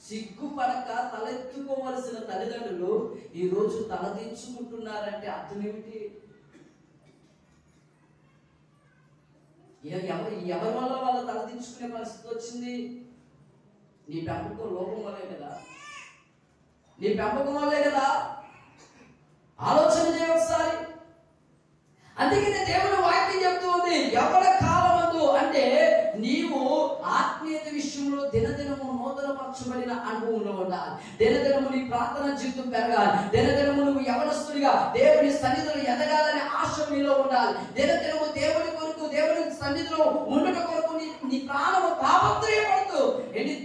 సిగ్గుపడక తలెత్తుకోవలసిన తల్లిదండ్రులు ఈ రోజు తలదించుకుంటున్నారంటే అర్థం ఏమిటి? ఎవరి వల్ల వాళ్ళు తలదించుకునే పరిస్థితి వచ్చింది? నీ పెంపకం లోపం వల్లే కదా, నీ పెంపకం వల్లే కదా. ఆలోచన చేయ ఒకసారి. అందుకనే దేవుడు వాక్యం చెప్తూ ఉంది, ఎవరి కాలమందు అంటే నీవు ఆత్మీయత విషయంలో దినదినము నూతనపరచబడిన అనుభవంలో ఉండాలి. దినదినము నీ ప్రార్థన జీవితం పెరగాలి. దినదినము నువ్వు యవనస్తుడిగా దేవుని సన్నిధిలో ఎదగాలనే ఆశ నీలో ఉండాలి. దినదినము దేవుని కొరకు, దేవుని సన్నిధిలో ఉండట కొరకు నీ ప్రాణము తాపత్రయపడుతూ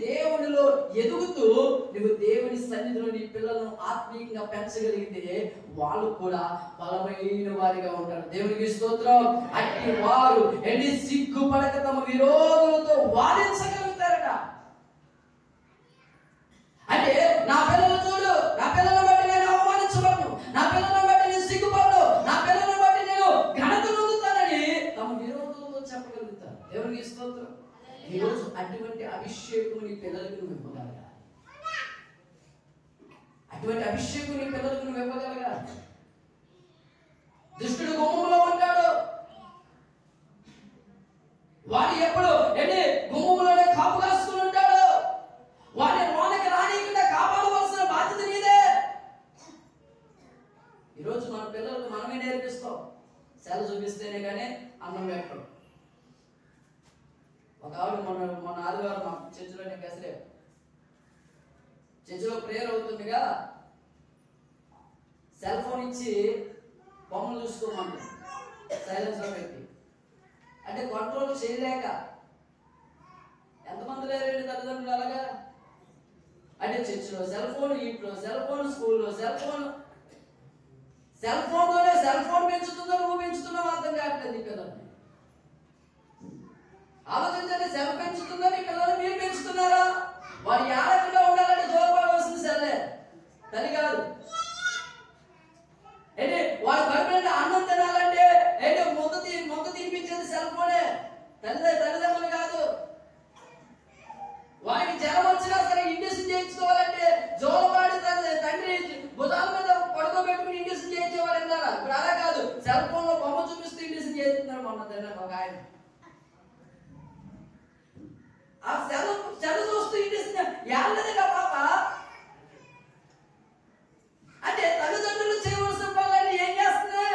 దేవునిలో ఎదుగుతూ నువ్వు దేవుని సన్నిధిలో నీ పిల్లలను ఆత్మీయంగా పెంచగలిగితే వాళ్ళు కూడా బలమైన వారిగా ఉంటారు. దేవునికి స్తోత్రం. అట్టి వారు సిగ్గుపడక తమ విరోధులతో వాదించగలుగుతారట. అంటే నా పిల్లలు చూడు, నా పిల్లలను బట్టి నేను అవమానించబడను, నా పిల్లలను బట్టి నేను సిగ్గుపడను, నా పిల్లలను బట్టి నేను ఘనత పొందుతానని తమ విరోధులతో చెప్పగలుగుతారు. దేవునికి స్తోత్రం. ఈరోజు అటువంటి అభిషేకం నీ పిల్లలకు నువ్వు ఇవ్వగలగా, అటువంటి అభిషేకం నీ పిల్లలకు నువ్వు ఇవ్వగలగా. దుష్టుడు గుమ్మంలో ఉంటాడు, వాడు ఎప్పుడు గుమ్మంలోనే కాపు కాసుకుని ఉంటాడు. వాడిని లోనకి రానికుండా కాపాడవలసిన బాధ్యత నీదే. ఈరోజు మన పిల్లలకు మనమే నేర్పిస్తాం. సెల చూపిస్తేనే కానీ అన్నం పెట్టడం. ఒక ఆవిడ మొన్న ఆదివారం మా చర్చిలోనే గసరే చర్చిలో ప్రేయర్ అవుతుందిగా సెల్ ఫోన్ ఇచ్చి బొమ్మలు చూసుకోమంటారు, సైలెన్స్ లో పెట్టి. అంటే కంట్రోల్ చేయలేక. ఎంతమంది లేరండి తల్లిదండ్రులు అలాగా? అంటే చర్చిలో సెల్ ఫోన్, ఇంట్లో సెల్ ఫోన్, స్కూల్లో సెల్ ఫోన్. సెల్ ఫోన్తోనే సెల్ ఫోన్ పెంచుతుందో నువ్వు పెంచుతున్నావు అర్థం కావట్లేదు నీ పిల్లల్ని. ఆలోచించండి, సెల్ పెంచుతుందో నీ పిల్లలు మీరు పెంచుతున్నారా? వాడు ఏడకుండా ఉండాలంటే జోలపడవలసింది సెల్లే, తల్లి కాదు. ఏంటి వాడు కడుపులో అన్నం తినాలంటే ఏంటి మొక్క తినిపించేది సెల్ ఫోనే, తల్లిదండ్రులు కాదు. వాడికి జ్వరం వచ్చినా సరే ఇంజక్షన్ చేయించుకోవాలంటే జోలపాడి తండ్రి భుజాల మీద పడుకోబెట్టుకుని ఇంజక్షన్ చేయించేవాడు అన్నారా? ఇప్పుడు అలా కాదు, సెల్ ఫోన్ లో బొమ్మ చూపిస్తూ ఇంజక్షన్ చేస్తున్నారు. మొన్న తిన్న ఒక ఆయన ఆ సెల్ చూస్తూ ఇంజక్షన్ ఏళ్ళదిగా పాప. అంటే తల్లిదండ్రులు చేయవలసిన పనులన్నీ ఏం చేస్తుంది?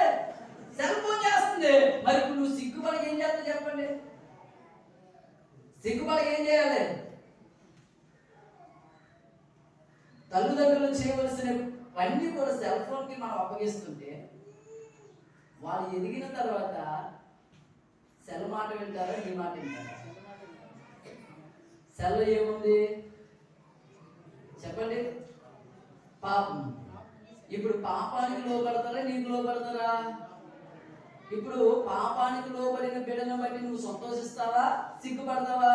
సెల్ ఫోన్ చేస్తుంది. మరి ఇప్పుడు నువ్వు సిగ్గుపడక ఏం చేస్తావు చెప్పండి? సిగ్గుపడక ఏం చేయాలి? తల్లిదండ్రులు చేయవలసిన అన్ని కూడా సెల్ ఫోన్ కి మనం అప్పగిస్తుంటే వాళ్ళు ఎదిగిన తర్వాత సెల్ మాట వింటారా, నీ మాట వింటారా? సెల్ ఏముంది చెప్పండి? పాపం. ఇప్పుడు పాపానికి లోపడతారా, నీకు లోపడతారా? ఇప్పుడు పాపానికి లోబడిన బిడ్డను బట్టి నువ్వు సంతోషిస్తావా, సిగ్గుపడతావా?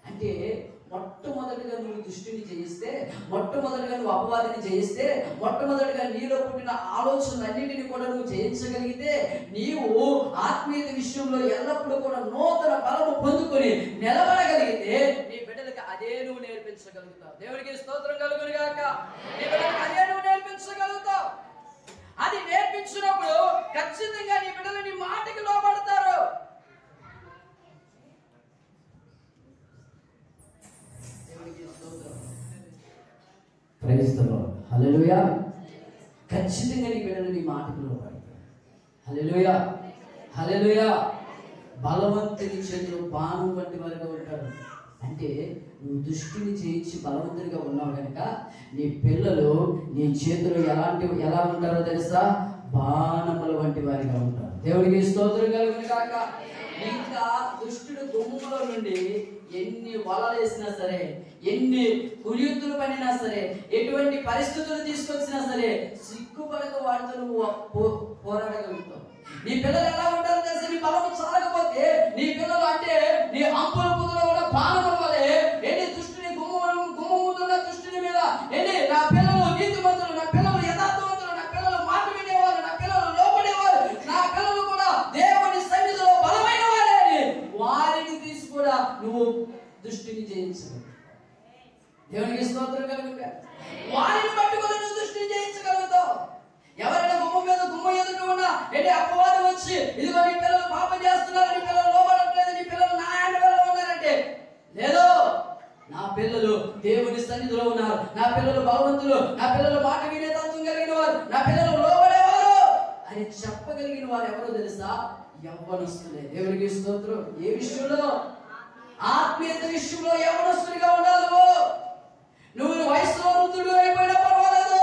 అంటే మొట్టమొదటిగా నువ్వు దుష్టిని జయిస్తే, మొట్టమొదటిగా నువ్వు అపవాదిని జయిస్తే, మొట్టమొదటిగా నీలో పుట్టిన ఆలోచనలన్నింటినీ కూడా నువ్వు జయించగలిగితే నీవు ఆత్మీయత విషయంలో ఎల్లప్పుడూ కూడా నూతన బలము పొందుకొని నిలబడగలిగితే నీ బిడ్డలకు అదే నువ్వు నేర్పించగలుగుతావు. దేవునికి స్తోత్రం కలుగును గాక. నీ బిడ్డలకు అదే నువ్వు నేర్పించగలుగుతావు. అది నేర్పించినప్పుడు ఖచ్చితంగా నీ బిడ్డలు నీ మాటకి లోబడతారు. Praise the Lord. హల్లెలూయా. ఖచ్చితంగా నీ బిడ్డలు నీ మాటకు లోబడతారు. హల్లెలూయా, హల్లెలూయా. బలవంతుని చేతిలో బాణం వంటి వారిగా ఉంటాడు. అంటే నువ్వు దుష్టిని చేయించి బలవంతునిగా ఉన్నావు కనుక నీ పిల్లలు నీ చేతిలో ఎలా ఉంటారో తెలుసా? బాణముల వంటి వారిగా ఉంటారు. దేవుడికి స్తోత్రం కలుగును గాక. ఇంకా దుష్టుడు గుమ్ములో నుండి ఎన్ని వలలు వేసినా సరే, ఎన్ని కుయుక్తులు పడినా సరే, ఎటువంటి పరిస్థితులు తీసుకొచ్చినా సరే సిగ్గుపడక వాడితో నువ్వు పోరాడగలుగుతావు. నీ పిల్లలు ఎలా ఉంటారో తెలిసి నీ బలము చాలకపోతే నీ పిల్లలు అంటే నీ అంపుల పుదులో ఉన్న బాణముల వలె ఏంటి దుష్టుని గుమ్ముతున్న దుష్టుని మీద ఏంటి నా పిల్లలు నీతిమంతులు, నా పిల్లలు యథార్థవంతులు, నా పిల్లలు మాట వినేవారు, నా పిల్లలు లోపడేవారు, నా పిల్లలు కూడా దేవుని సన్నిధిలో బలమైన వారే అని వారిని తీసి కూడా నువ్వు దుష్టిని జయించగలవు. దేవునికి స్తోత్రం కలుగుగా. వారిని పట్టుకొని నువ్వు దుష్టిని జయించగలుగుతావు. ఎవరైనా గుమ్మ ఎదుట ఉన్నా ఏంటి అపవాదం వచ్చి ఇదిగో నీ పిల్లలు పాపం చేస్తున్నారు, నీ పిల్లలు లోబడట్లేదు, నీ పిల్లలు నా ఆండలో ఉన్నారంటే, లేదు నా పిల్లలు దేవుని సన్నిధిలో ఉన్నారు, నా పిల్లలు బలవంతులు, నా పిల్లలు మాట వినే తత్వం కలిగిన వారు, నా పిల్లలు లోబడేవారు అని చెప్పగలిగిన వారు ఎవరో తెలుసా? యవ్వనస్తులే. దేవునికి స్తోత్రం. ఏ విషయంలో? ఆత్మీయత విషయంలో యవ్వనస్తుడిగా ఉండాలి. నువ్వు వయసులో వృద్ధుడు అయిపోయినా పర్వాలేదు,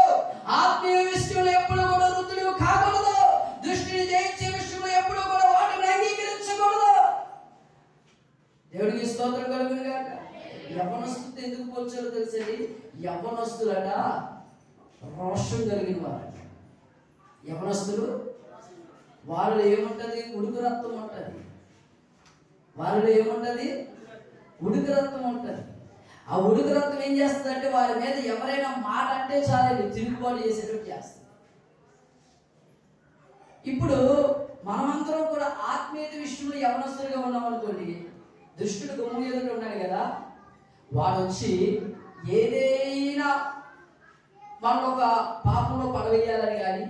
ఆత్మీయ విషయంలో ఎప్పుడు కూడా వృద్ధుడు కాకూడదు. దృష్టిని జయించే విషయంలో ఎప్పుడు కూడా వాటిని అంగీకరించకూడదు. దేవుడికి స్తోత్రం కలుగును గాక. యవ్వనస్తులతో ఎందుకు పోల్చారో తెలుసండి? యవ్వనస్తులట రోషం కలిగిన వారు. యవ్వనస్తులు వారిలో ఏముంటది? ఉడుకు రక్తం ఉంటది. వారిలో ఏముంటది? ఉడుకు రక్తం ఉంటది. ఆ ఉడుకు రక్తం ఏం చేస్తుంది అంటే వారి మీద ఎవరైనా మాట అంటే చాలండి తిరుగుబాటు చేసేటట్టు చేస్తుంది. ఇప్పుడు మనమందరం కూడా ఆత్మీయత విషయంలో యవనస్తులుగా ఉన్నాం అనుకోండి, దుష్టుడు గుమ్మ ఎదుట ఉన్నాడు కదా, వాడు వచ్చి ఏదైనా మనం ఒక పాపంలో పడవేయాలని కానీ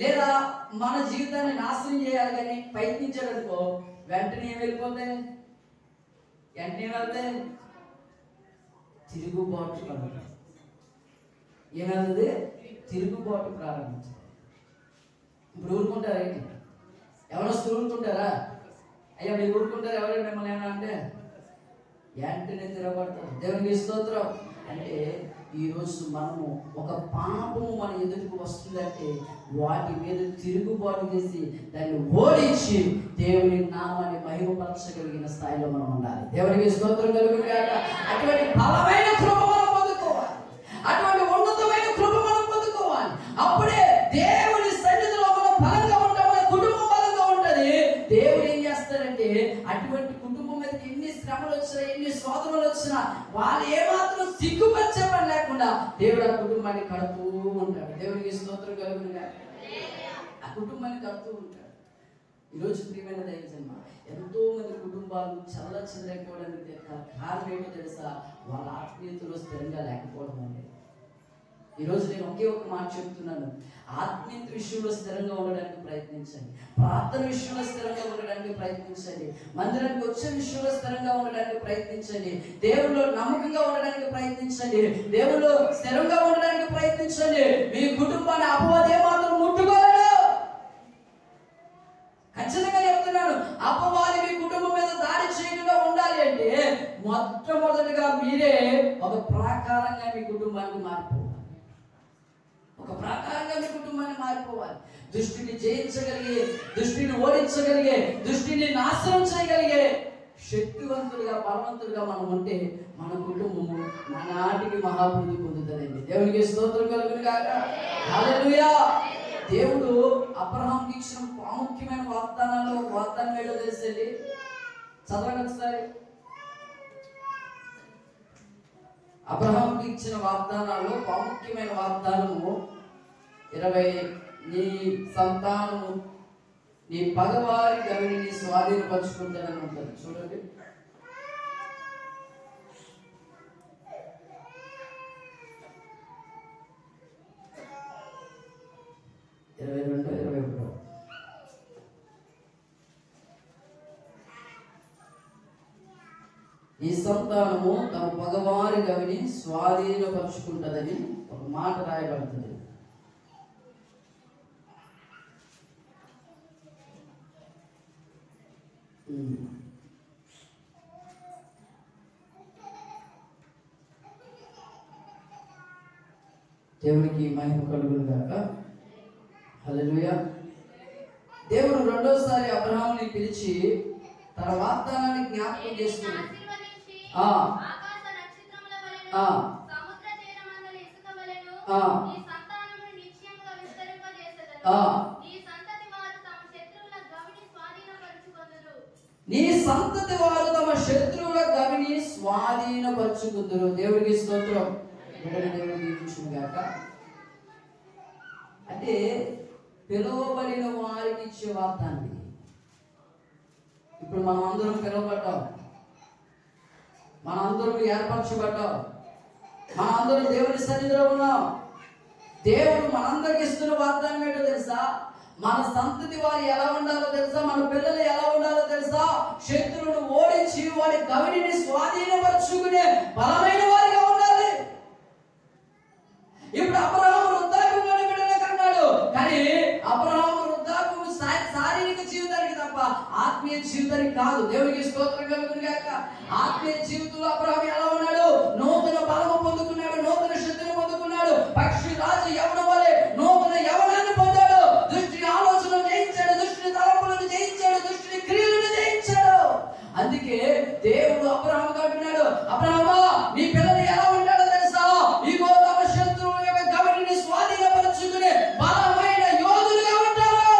లేదా మన జీవితాన్ని నాశనం చేయాలి కానీ ప్రయత్నించాడనుకో, వెంటనే ఏం వెళ్ళిపోతాయి? వెంటనే వెళ్తే తిరుగుబాటు ప్రారంభం. ఏమవుతుంది? తిరుగుబాటు ప్రారంభించాలి. ఇప్పుడు ఊరుకుంటారేంటి? ఎవరొస్తూ ఊరుకుంటారా? అయ్యా మీరు ఊరుకుంటారు ఎవరైనా మిమ్మల్ని ఏమన్నా అంటే వెంటనే తిరగబడతారు. దేవునికి స్తోత్రం. అంటే ఈరోజు మనము ఒక పాపము మన ఎదుటికి వస్తుందంటే వాటి మీద తిరుగుబాటు చేసి దాన్ని ఓడించి దేవుని నామాన్ని మహిమపరచగలిగిన స్థాయిలో మనం ఉండాలి. దేవునికి స్తోత్రం కలుగును గాక. అటువంటి బలమైన కృప మనం పొందుకోవాలి, అటువంటి ఉన్నతమైన కృప మనం పొందుకోవాలి. అప్పుడే దేవుని సన్నిధిలో మనం బలంగా ఉంటాం, మన కుటుంబం బలంగా ఉంటది. దేవుడు ఏం చేస్తాడంటే అటువంటి కుటుంబం మీద ఎన్ని శ్రమలు వచ్చినా, ఎన్ని శోధనలు వచ్చినా వాళ్ళు ఏమాత్రం సిగ్గుపరిచేపని లేకుండా దేవుడు ఆ కుటుంబాన్ని కడుతూ ఉంటాడు. దేవునికి స్తోత్రం కలుగును గాక. ఆ కుటుంబాన్ని కడుతూ ఉంటాడు. ఈరోజు ప్రియమైన దైవజన్మ, ఎంతో మంది కుటుంబాలు చెల్లైపోవడానికి కారణం ఏంటో తెలుసా? వాళ్ళ ఆత్మీయతలో స్థిరంగా లేకపోవడం అండి. ఈరోజు నేను ఒకే ఒక మాట చెప్తున్నాను, ఆత్మీయత విషయంలో స్థిరంగా ఉండడానికి ప్రయత్నించండి, ప్రార్థన విషయంలో స్థిరంగా ఉండడానికి ప్రయత్నించండి, మందిరానికి వచ్చే విషయంలో స్థిరంగా ఉండడానికి ప్రయత్నించండి, దేవుల్లో నమ్మకంగా ఉండడానికి ప్రయత్నించండి, దేవుల్లో స్థిరంగా ఉండడానికి ప్రయత్నించండి. మీ కుటుంబాన్ని అపవాదే మాత్రం ముట్టుకోలేడు. ఖచ్చితంగా చెప్తున్నాను, అపవాది మీ కుటుంబం మీద దాడి చేయకుండా ఉండాలి అంటే మొట్టమొదటిగా మీరే ఒక ప్రాకారంగా మీ కుటుంబానికి మారిపోవాలి. ఒక ప్రకారంగా మీ కుటుంబాన్ని మారిపోవాలి. దుష్టిని జయించగలిగే, దుష్టిని ఓడించగలిగే, దుష్టిని నాశనం చేయగలిగే శక్తివంతులుగా, బలవంతులుగా మనం ఉంటే మన కుటుంబము నానాటికి మహాభివృద్ధి పొందుతుందండి. దేవునికి స్తోత్రం కలుగును గాక. హల్లెలూయా. దేవుడు అబ్రహాంకి ఇచ్చిన ప్రాముఖ్యమైన వాగ్దానాల్లో వాగ్దానం ఏంటో తెలుసండి? చదవండి ఒకసారి. అబ్రహాంకి ఇచ్చిన వాగ్దానాల్లో ప్రాముఖ్యమైన వాగ్దానము 20, నీ సంతానము నీ పగవారి గవిని స్వాధీనపరుచుకుంటానని ఉంటుంది. చూడండి, ఈ సంతానము తమ పగవారి గవిని స్వాధీనపరుచుకుంటుందని ఒక మాట రాయబడుతుంది. దేవునికి మహిమ కలుగును గాక. హల్లెలూయా. దేవుడు రెండోసారి అబ్రహాముని పిలిచి తన వాగ్దానాన్ని జ్ఞాపకం చేసుకుని నీ సంతతి వారు తమ శత్రువుల గవిని స్వాధీనపరుచుకుందరు. దేవుడికి స్తోత్రం. దేవుడికి గాక. అంటే పిలువబడిన వారికి ఇచ్చే వాగ్దానం. ఇప్పుడు మనం అందరం పిలువబడ్డాం, మన అందరం ఏర్పరచబడ్డాం, మన అందరం దేవుని సన్నిధిలో ఉన్నాం. దేవుడు మనందరికి ఇస్తున్న వాగ్దానం ఏంటో తెలుసా? మన సంతతి వారు ఎలా ఉండాలో తెలుసా? మన పిల్లలు ఎలా ఉండాలో తెలుసా? శత్రువును ఓడించి వారి గవిని స్వాధీనపరుచుకునే బలమైన వారిగా ఉండాలి. ఇప్పుడు అబ్రహాము వృద్ధాప్యంలోనే బిడ్డలే కన్నాడు, కానీ అబ్రహాము వృద్ధాప్యము శారీరక జీవితానికి తప్ప ఆత్మీయ జీవితానికి కాదు. దేవునికి స్తోత్రం కలుగును గాక. ఆత్మీయ జీవితంలో అబ్రహాము ఎలా ఉన్నాడు? నూతన బలము పొందుకున్నాడు, నూతన శక్తిని పొందుకున్నాడు, పక్షి రాజు యవనం వలె నూతన యవనాన్ని పొందాడు. దుష్టిని ఆలోచనలు జయించాడు, దుష్టిని తలంపులను జయించాడు, దుష్టిని క్రియలను జయించాడు. అందుకే దేవుడు అబ్రహాము అంటున్నాడు, అబ్రహామా నీ పిల్లలు ఎలా ఉంటాడో తెలుసా? ఇగో తమ శత్రువు యొక్క గవిని స్వాధీనపరుచుకునే బలమైన యోధులుగా ఉంటారు.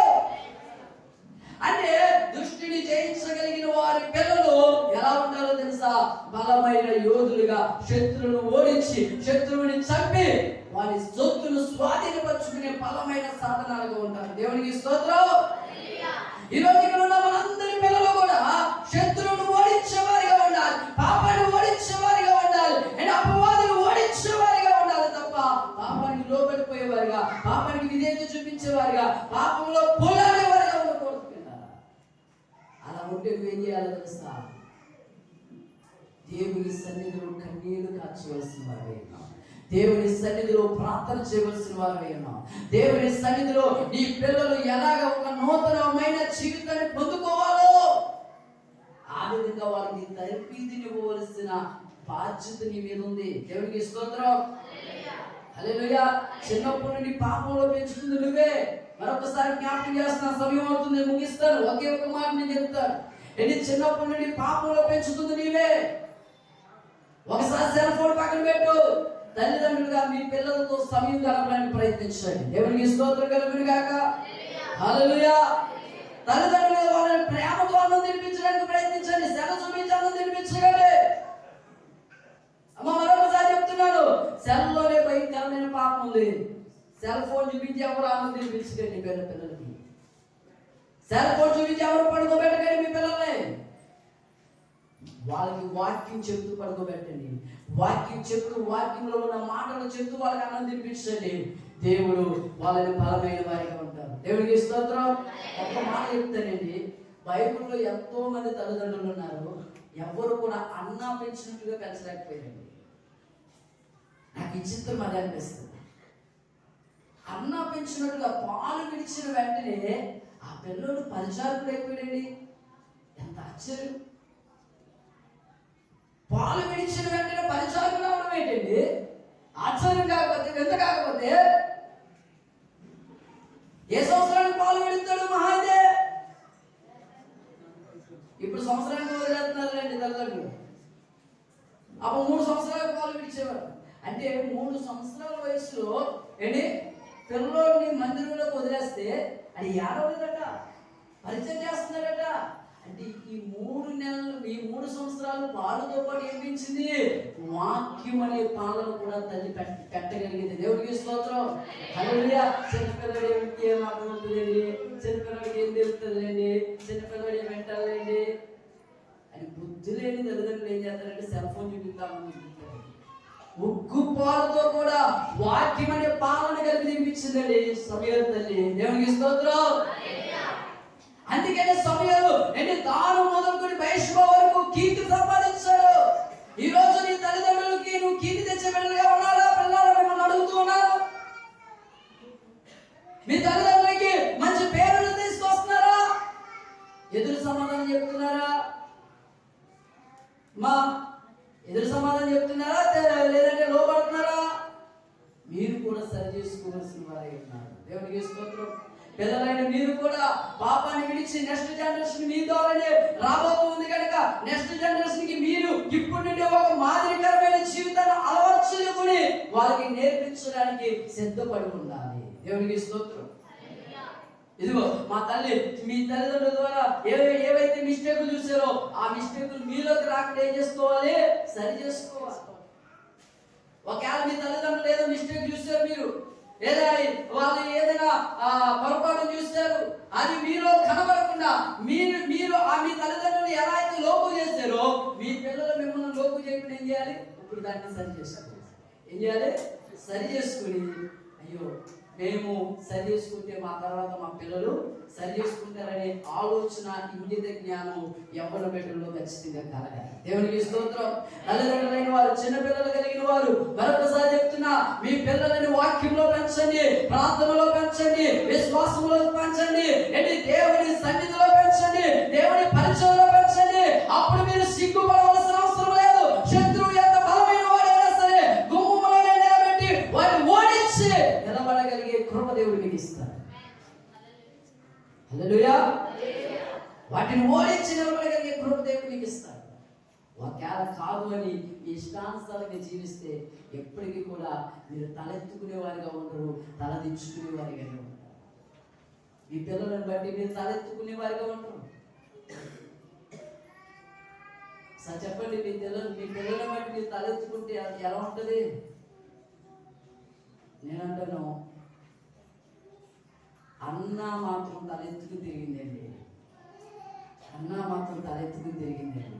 అంటే దుష్టిని జయించగలిగిన వారి పిల్లలు ఎలా ఉంటారో తెలుసా? బలమైన యోధులుగా శత్రువును ఓడించి, శత్రువుని చంపి వారి సొత్తును స్వాధీనపరుచుకునే బలమైన సాధనాలుగా ఉంటారు. దేవునికి స్తోత్రం. ఈ రోజు ఇక్కడ ఉన్న మనందరి పిల్లలు కూడా శత్రువును ఓడించేవారిగా ఉండాలి, పాపాన్ని ఓడించేవారిగా ఉండాలి, అపవాదులు ఓడించేవారిగా ఉండాలి తప్ప పాపానికి లోబడిపోయేవారిగా, పాపానికి విధేయత చూపించేవారిగా, పాపంలో పోరాడేవారిగా ఉండకూడదు. అలా ఉంటే ఏం చేయాలో తెలుసా? దేవుని సన్నిధిలో కన్నీళ్లు కార్చవలసిన వారే ఉన్నాం, దేవుని సన్నిధిలో ప్రార్థన చేయవలసిన వారే ఉన్నాం. దేవుని సన్నిధిలో నీ పిల్లలు ఎలాగ ఒక నూతనమైన జీవితాన్ని పొందుకోవాలో ఆ విధంగా వారికి తరబీదునివ్వవలసిన బాధ్యత నీ మీద ఉంది. దేవునికి స్తోత్రం. హల్లెలూయా. చిన్నప్పటి నుండి పాపంలో పెంచుతుంది నువ్వే. మరొకసారి జ్ఞాపకం చేస్తున్న సమయం అవుతుంది, ముగిస్తాను. ఒకే ఒక మాట నేను చెప్తాను. చిన్నప్పటి నుండి పాపంలో పెంచుతుంది నీవే. ఒకసారి సెల్ ఫోన్ పక్కన పెట్టు. తల్లిదండ్రులుగా మీ పిల్లలతో సమయం గడపడానికి ప్రయత్నించండి. దేవునికి స్తోత్రం కలుగును గాక. హల్లెలూయా. తల్లిదండ్రులుగా వాళ్ళని ప్రేమతో అన్నం తినిపించడానికి ప్రయత్నించండి. సెల చూపించి అన్నం తినిపించండి. అమ్మ మరొకసారి చెప్తున్నాను, సెల్లోనే భయంకరమైన పాపం ఉంది. సెల్ ఫోన్ చూపించి ఎవరు అన్నం తినిపించకండి పిల్లలకి. సెల్ ఫోన్ చూపించి ఎవరు పడుకోబెట్టకండి మీ పిల్లల్ని. వాళ్ళకి వాక్యం చెప్తూ పడుకోబెట్టండి. వాక్యం చెప్తూ, వాక్యంలో ఉన్న మాటలు చెప్తూ వాళ్ళకి అన్నం తినిపించండి. దేవుడు వాళ్ళని బలమైన వారిగా ఉంటారు. దేవుడికి స్తోత్రం. ఒక్క మాట చెప్తానండి, బైబిల్లో ఎంతో మంది తల్లిదండ్రులు ఉన్నారు, ఎవరు కూడా అన్నా పెంచినట్టుగా పెంచలేకపోయారండి. నాకు ఈ చిత్రం అదే అనిపిస్తుంది. అన్నా పెంచినట్టుగా పాలు విడిచిన వెంటనే ఆ పిల్లలు పరిచారకుడు అయిపోయాడండి. ఎంత ఆశ్చర్యం! పాలు విడిచిన వెంటనే పరిచారకుడు అవడం ఏంటండి? ఆశ్చర్యం కాకపోతే, ఎంత కాకపోతే ఏ సంవత్సరానికి పాలు విడుతాడు మహా అయితే? ఇప్పుడు సంవత్సరానికి వదిలేస్తున్నారండి తల్లిదండ్రులు. అప్పుడు 3 సంవత్సరాలకు పాలు విడిచేవారు. అంటే 3 సంవత్సరాల వయసులో పిల్లోడిని మందిరంలోకి వదిలేస్తే అది ఏడవలేదట, పరిచయం చేస్తున్నాడట. అంటే ఈ 3 నెలలు, ఈ 3 సంవత్సరాలు పాలుతో పాటు ఏం పెంచింది? వాక్యం అనే పాలను కూడా తల్లి పెట్టగలిగింది. దేవుడికి స్తోత్రం. హల్లెలూయా. చిన్నపిల్లడు ఏం అర్థమవుతుందండి, చిన్నపిల్లడికి ఏం తెలుస్తుందండి, చిన్నపిల్లడు ఏం వింటాడండి అని బుద్ధి లేని తల్లిదండ్రులు ఏం చేస్తారంటే సెల్ ఫోన్ చూపిస్తామని ఉగ్గు పాలతో కూడా వాక్యం అనే పాలన కలిపి తినిపించిందండి సమయాలు తల్లి. దేవునికి స్తోత్రం. అందుకనే సమయాలు తాను మొదలుకొని బయష్మ వరకు కీర్తి సంపాదించాడు. ఈ రోజు నీ తల్లిదండ్రులకి నువ్వు కీర్తి తెచ్చే బిడ్డలుగా ఉన్నారా? పిల్లలు మిమ్మల్ని అడుగుతూ ఉన్నారు. మీ తల్లిదండ్రులకి మంచి పేరును తీసుకొస్తున్నారా? ఎదురు సమాధానం చెప్తున్నారా? ఎదురు సమాధానం చెప్తున్నారా లేదంటే లోపడుతున్నారా? మీరు కూడా సరి చేసుకోవాల్సిన వారే ఉన్నారు. దేవునికి స్తోత్రం. పిల్లలైన మీరు కూడా పాపాన్ని విడిచి నెక్స్ట్ జనరేషన్ మీ ద్వారానే రాబోతుంది కనుక నెక్స్ట్ జనరేషన్ కి మీరు ఇప్పుడు నుండి ఒక మాదిరికరమైన జీవితాన్ని అలవర్చుకుని వాళ్ళకి నేర్పించడానికి సిద్ధపడి ఉండాలి. దేవునికి స్తోత్రం. ఇదిగో మా తల్లి, మీ తల్లిదండ్రుల ద్వారా ఏవైతే మిస్టేకులు చూసారో ఆ మిస్టేకులు మీలోకి రాకుండా ఏం చేసుకోవాలి? సరి చేసుకోవాలి. ఒకవేళ మీ తల్లిదండ్రులు ఏదో మిస్టేక్ చూసారు, మీరు లేదా వాళ్ళు ఏదైనా పొరపాటు చూస్తారు, అది మీలో కనబడకుండా మీరు మీ తల్లిదండ్రులు ఎలా అయితే లోపు చేస్తారో మీ పిల్లలు మిమ్మల్ని లోపు చేయకుండా ఏం చేయాలి? ఇప్పుడు దాన్ని సరి చేసుకోవాలి. ఏం చేయాలి? సరి చేసుకుని, అయ్యో మేము సరి చేసుకుంటే మా తర్వాత మా పిల్లలు సరి చేసుకుంటారనే ఆలోచన, ఇంగిత జ్ఞానం యవ్వన బిడ్డల్లో ఖచ్చితంగా కలగాలి. దేవునికి స్తోత్రం. తల్లిదండ్రులైన వారు, చిన్న పిల్లలు కలిగిన వారు మరొకసారి చెప్తున్నా, మీ పిల్లలని వాక్యంలో పెంచండి, ప్రార్థనలో పెంచండి, విశ్వాసంలో పెంచండి, దేవుని సన్నిధిలో పెంచండి, దేవుని పరిచయంలో పెంచండి. అప్పుడు మీరు సిగ్గుపడవలసిన అవసరం లేదు. శత్రువు ఎంత బలమైన వాడైనా సరే గుమ్మంలోనే నిలబెట్టి వారిని ఓడించి నిలబడగలిగే కృప దేవుడు మీకు ఇస్తారు. హల్లెలూయా. వాటిని ఓడించి నిలబడగలిగే కృప దేవుడు మీకు ఇస్తారు. ఒకవేళ కాదు అని మీ ఇష్టానుసారంగా జీవిస్తే ఎప్పటికీ కూడా మీరు తలెత్తుకునే వారిగా ఉండరు, తలదించుకునే వారిగా ఉంటారు. మీ పిల్లలను బట్టి మీరు తలెత్తుకునే వారిగా ఉంటారు. సార్ చెప్పండి, మీ పిల్లలను బట్టి మీరు తలెత్తుకుంటే అది ఎలా ఉంటుంది? నేనంటాను, అన్న మాత్రం తలెత్తుకుని తిరిగిందండి. అన్న మాత్రం తలెత్తుకుని తిరిగిందండి.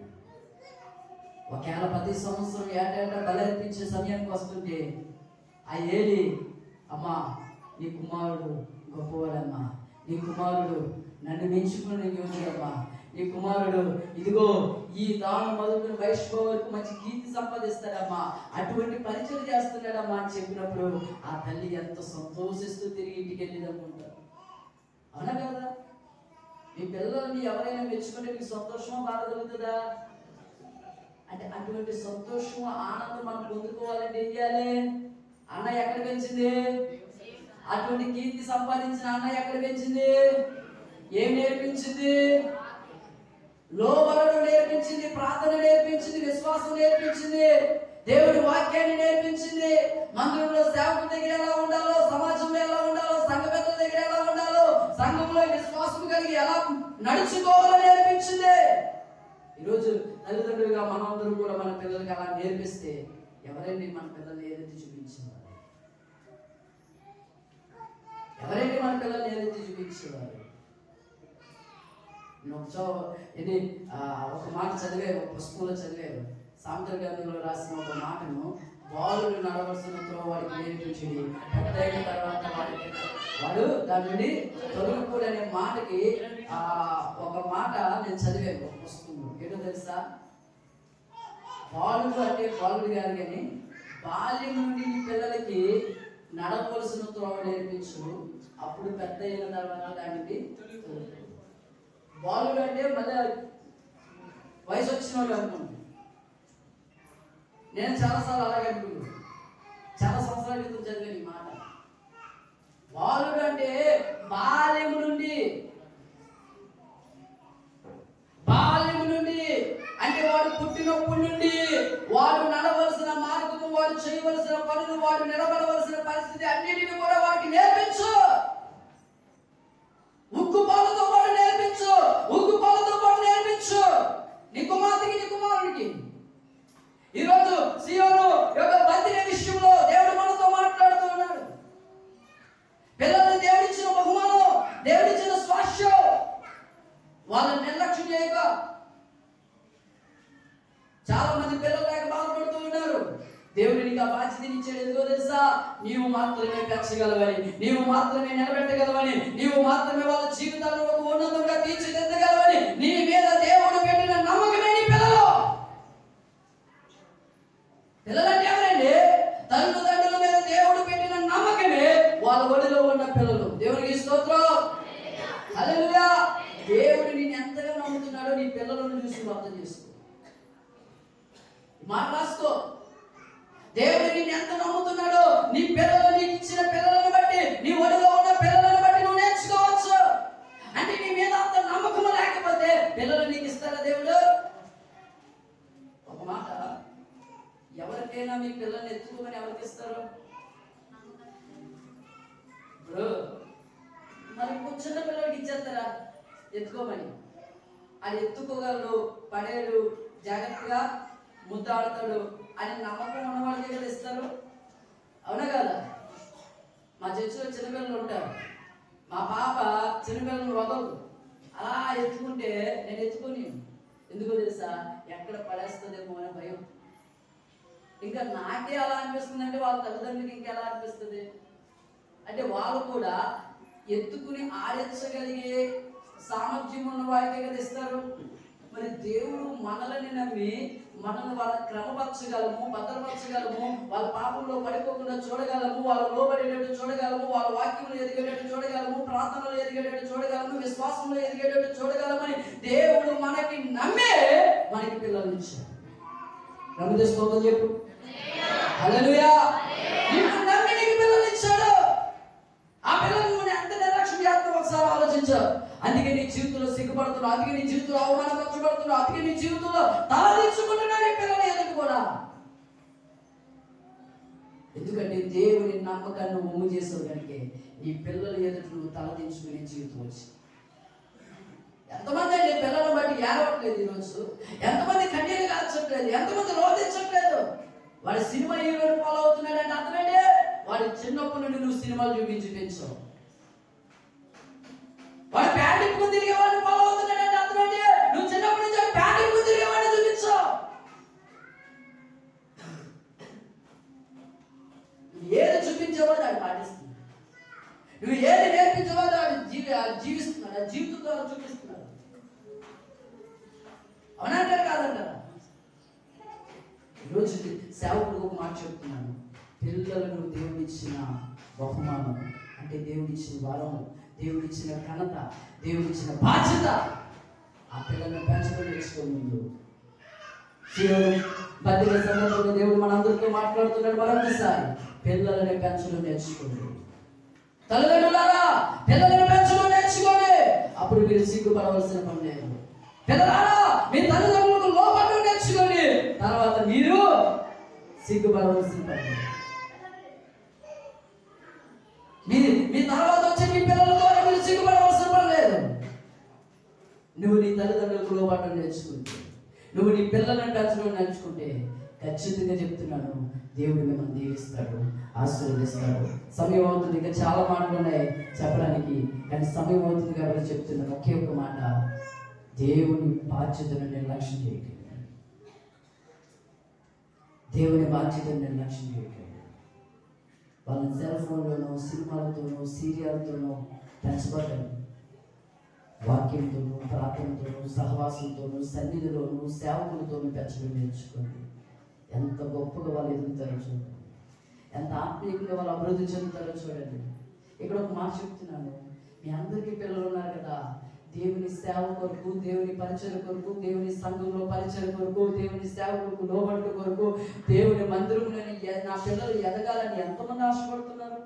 ఒకవేళ ప్రతి సంవత్సరం ఏటేటా బలర్పించే సమయానికి వస్తుంటే ఆ ఏలి, అమ్మా నీ కుమారుడు గొప్పవాడమ్మా, నీ కుమారుడు నన్ను మెచ్చుకుని యోధుడమ్మా, నీ కుమారుడు ఇదిగో ఈ తాను మొదలుకొని వైష్ణవ వరకు మంచి కీర్తి సంపాదిస్తాడమ్మా, అటువంటి పరిచయం చేస్తున్నాడమ్మా అని చెప్పినప్పుడు ఆ తల్లి ఎంత సంతోషిస్తూ తిరిగి ఇంటికి వెళ్ళేది అనుకుంటారు. అవునా కదా? మీ పిల్లల్ని ఎవరైనా మెచ్చుకుంటే మీకు సంతోషమా, బాధ కలుగుతుందా? అంటే అటువంటి సంతోషం, ఆనందం మనం పొందుకోవాలంటే ఏం చేయాలి? అన్న ఎక్కడ పెంచింది? అటువంటి కీర్తి సంపాదించిన అన్న ఎక్కడ పెంచింది? ఏం నేర్పించింది? లోబడడం నేర్పించింది, ప్రార్థన నేర్పించింది, విశ్వాసం నేర్పించింది, దేవుడి వాక్యాన్ని నేర్పించింది. మందిరంలో సేవకుల దగ్గర ఎలా ఉండాలో, సమాజంలో ఎలా ఉండాలో, సంఘ పెద్దల దగ్గర ఎలా ఉండాలో, సంఘంలో విశ్వాసం కలిగి ఎలా నడుచుకోవాలో నేర్పించింది. ఈరోజు తల్లిదండ్రులుగా మనందరం కూడా మన పిల్లలకి అలా నేర్పిస్తే ఎవరైనా మన పిల్లల్ని ఏదైతే చూపించేవారు? ఎవరైనా మన పిల్లల్ని ఏదైతే చూపించేవారు? ఒక మాట చదివారు, ఒక పుస్తకంలో చదివారు. సామెతల గ్రంథంలో రాసిన ఒక మాటను, బాలుడు నడవలసిన వాడికి నేర్పించింది, పెద్ద అయిన తర్వాత వాడు దాని నుండి తొలగిపోడు అనే మాటకి ఒక మాట నేను చదివాను ఒక పుస్తకంలో. ఏంటో తెలుసా? బాలుడు అంటే బాలుడు కాదు, కానీ బాల్యం నుండి నీ పిల్లలకి నడవలసిన త్రోవ నేర్పించు, అప్పుడు పెద్ద అయిన తర్వాత దానికి బాలుడు అంటే మళ్ళీ వయసు వచ్చిన వాళ్ళు అనుకుంటుంది. నేను చాలాసార్లు అలాగే అనుకుంటున్నాను. చాలా సంవత్సరాల క్రితం చదివాను ఈ మాట. బాలుడు అంటే బాల్యం నుండి అంటే వాడు పుట్టినప్పటి నుండి వాడు నడవలసిన మార్గము, వాడు చేయవలసిన పనులు, వాడు నిలబడవలసిన పరిస్థితి అన్నిటిని కూడా వాడికి నేర్పించు. ఉక్కు పాలతో పాటు నేర్పించు, నీ కుమార్తెకి, నీ కుమారునికి. ఈరోజు సియోను యొక్క బర్త్డే విషయంలో దేవుడు మనతో మాట్లాడుతూ ఉన్నాడు. పిల్లల్ని దేవుడిచ్చిన బహుమానం, దేవుడిచ్చిన స్వాస్థ్యం, వాళ్ళని నిర్లక్ష్యం చేయక చాలా మంది పిల్లలు లేక బాధపడుతూ ఉన్నారు. దేవుడు నీకు ఆ బాధ్యతని ఇచ్చాడు. ఎందుకో తెలుసా? నీవు మాత్రమే పెంచగలవని, నీవు మాత్రమే నిలబెట్టగలవని, నీవు మాత్రమే వాళ్ళ జీవితాలను ఒక ఉన్నతంగా తీర్చిదిద్దగలవని నీ మీద దేవుడు పెట్టిన నమ్మకమే నీ పిల్లలు. పిల్లలంటే ఎవరండి? తల్లిదండ్రుల మీద దేవుడు పెట్టిన నమ్మకమే వాళ్ళ ఒడిలో ఉన్న పిల్లలు. దేవునికి స్తోత్రం, హల్లెలూయా. దేవుడు నిన్ను ఎంతగా నమ్ముతున్నాడో నీ పిల్లలను చూసి అర్థం చేసుకో. మాట రాసుకో. దేవుడు నిన్ను ఎంత నమ్ముతున్నాడో నీ పిల్లలు, నీకు ఇచ్చిన పిల్లలను బట్టి, నీ ఒడిలో ఉన్న పిల్లలను బట్టి నువ్వు నేర్చుకోవచ్చు. అంటే నీ మీద అంత నమ్మకం లేకపోతే పిల్లలు నీకు ఇస్తారా దేవుడు? ఒక మాట, ఎవరికైనా మీ పిల్లల్ని ఎత్తుకోమని ఎవరికి ఇస్తారు? ఇప్పుడు మరి చిన్న పిల్లలకి ఇచ్చేస్తారా ఎత్తుకోమని? అది ఎత్తుకోగలడు, పడేడు, జాగ్రత్తగా ముద్దాడుతాడు అని నమ్మకం ఉన్న వాళ్ళ దగ్గర ఇస్తారు. అవునా కదా? మా చర్చిలో చిన్నపిల్లలు ఉంటారు. మా పాప చిన్నపిల్లలను వదలదు. అలా ఎత్తుకుంటే నేను ఎత్తుకొని, ఎందుకో తెలుసా? ఎక్కడ పడేస్తుందేమో అనే భయం. ఇంకా నాకే అలా అనిపిస్తుంది అంటే వాళ్ళ తల్లిదండ్రులకి ఇంకెలా అనిపిస్తుంది? అంటే వాళ్ళు కూడా ఎత్తుకుని ఆడించగలిగే సామర్థ్యం ఉన్న వారికే కదా ఇస్తారు. మరి దేవుడు మనల్ని నమ్మి మనల్ని వాళ్ళ క్రమపరచగలము, భద్రపరచగలము, వాళ్ళ పాపంలో పడిపోకుండా చూడగలము, వాళ్ళ లోబడేటట్టు చూడగలము, వాళ్ళ వాక్యంలో ఎదిగేటట్టు చూడగలము, ప్రార్థనలో ఎదిగేటట్టు చూడగలము, విశ్వాసంలో ఎదిగేటట్టు చూడగలమని దేవుడు మనకి నమ్మే మనకి పిల్లలు ఇచ్చారు. నమ్మితే స్తోత్రం చెప్పు, హల్లెలూయా. నిన్ను నమ్మి నీకు పిల్లలు ఇచ్చాడు. ఆ పిల్లలు నువ్వు ఎంత నిర్లక్ష్యం చేస్తావు ఒకసారి ఆలోచించు. అందుకే నీ జీవితంలో సిగ్గుపడుతున్నావు, అందుకే నీ జీవితంలో అవమానపరచబడుతున్నావు, అందుకే నీ జీవితంలో తలదించుకుంటున్నావు నీ పిల్లలు ఎదుగు కూడా. ఎందుకంటే దేవుని నమ్మకాన్ని ఒమ్ము చేసావు కనుక నీ పిల్లలు ఎదుటి నువ్వు తలదించుకునే జీవితం వచ్చి. ఎంతమంది అండి పిల్లలను బట్టి ఏడవట్లేదు ఈరోజు? ఎంతమంది కన్నీళ్ళు కాల్చట్లేదు? ఎంతమంది రోధించట్లేదు? వాడి సినిమా హీరోని ఫాలో అవుతున్నాడంటే అర్థమేంటి? వాడి చిన్నప్పటి నుండి నువ్వు సినిమాలు చూపించి పెంచావు. వాడు ప్యాంటిక్ ముందు తిరిగేవాడిని ఫాలో అవుతున్నాడంటే అర్థమేంటి? నువ్వు చిన్నప్పటి నుంచి ప్యాంటిక్ ముందు తిరిగేవాడిని చూపించావు. ఏది చూపించావో దాన్ని పాటిస్తున్నాడు. నువ్వు ఏది నేర్పించావో దాన్ని జీవిస్తున్నాడు. ఆ జీవితం ద్వారా చూపిస్తున్నాడు. అవునంటారు కాదంటారా? ఈరోజు సేవకుడు ఒక మాట చెప్తున్నాను. పిల్లలను దేవుడిచ్చిన బహుమానం అంటే దేవుడిచ్చిన వరం, దేవుడిచ్చిన ఘనత, దేవుడిచ్చిన బాధ్యత. ఆ పిల్లలను పెంచడం నేర్చుకోని ముందు బర్త్డే సందర్భంలో దేవుడు మనందరితో మాట్లాడుతున్నాడు. మరొకసారి పిల్లలని పెంచడం నేర్చుకోండి. తల్లిదండ్రులారా, పిల్లలను పెంచడం నేర్చుకోండి. అప్పుడు మీరు సిగ్గుపడవలసిన పని లేదు. పిల్లలారా, మీ తల్లిదండ్రులకు లోపడడం నేర్చుకోండి. తర్వాత మీరు సిగ్గుపడవలసిన పని లేదు. మీ తర్వాత వచ్చే మీ పిల్లలతో మీరు సిగ్గుపడవలసిన పని లేదు. నువ్వు నీ తల్లిదండ్రులకు లోపడడం నేర్చుకుంటే, నువ్వు నీ పిల్లలను పెంచడం నేర్చుకుంటే, ఖచ్చితంగా చెప్తున్నాను, దేవుడు మిమ్మల్ని దీవిస్తాడు, ఆశీర్వదిస్తాడు. సమయం అవుతుంది, ఇంకా చాలా మాటలు ఉన్నాయి చెప్పడానికి, కానీ సమయం అవుతుంది కాబట్టి చెప్తున్నాను ఒకే ఒక మాట. దేవుని బాధ్యతను నిర్లక్ష్యం చేయకండి. దేవుని బాధ్యతను నిర్లక్ష్యం చేయకండి. వాళ్ళని సెల్ ఫోన్లోనో, సినిమాలతోనో, సీరియల్తోనో పెంచబడ్డారు. వాక్యంతోనూ, ప్రార్థనతోనూ, సహవాసంతోనూ, సన్నిధిలోనూ, సేవకులతోనూ పెంచడం నేర్చుకోండి. ఎంత గొప్పగా వాళ్ళు ఎదుగుతారో చూడండి, ఎంత ఆత్మీయంగా వాళ్ళు అభివృద్ధి చెందుతారో చూడండి. ఇక్కడ ఒక మాట చెప్తున్నాను, మీ అందరికీ పిల్లలు ఉన్నారు కదా, దేవుని సేవ కొరకు, దేవుని పరిచయం కొరకు, దేవుని సంఘంలో పరిచయం కొరకు, దేవుని సేవ కొరకు, లోబట్టు కొరకు, దేవుని మందిరంలోని నా పిల్లలు ఎదగాలని ఎంతమంది ఆశపడుతున్నారు?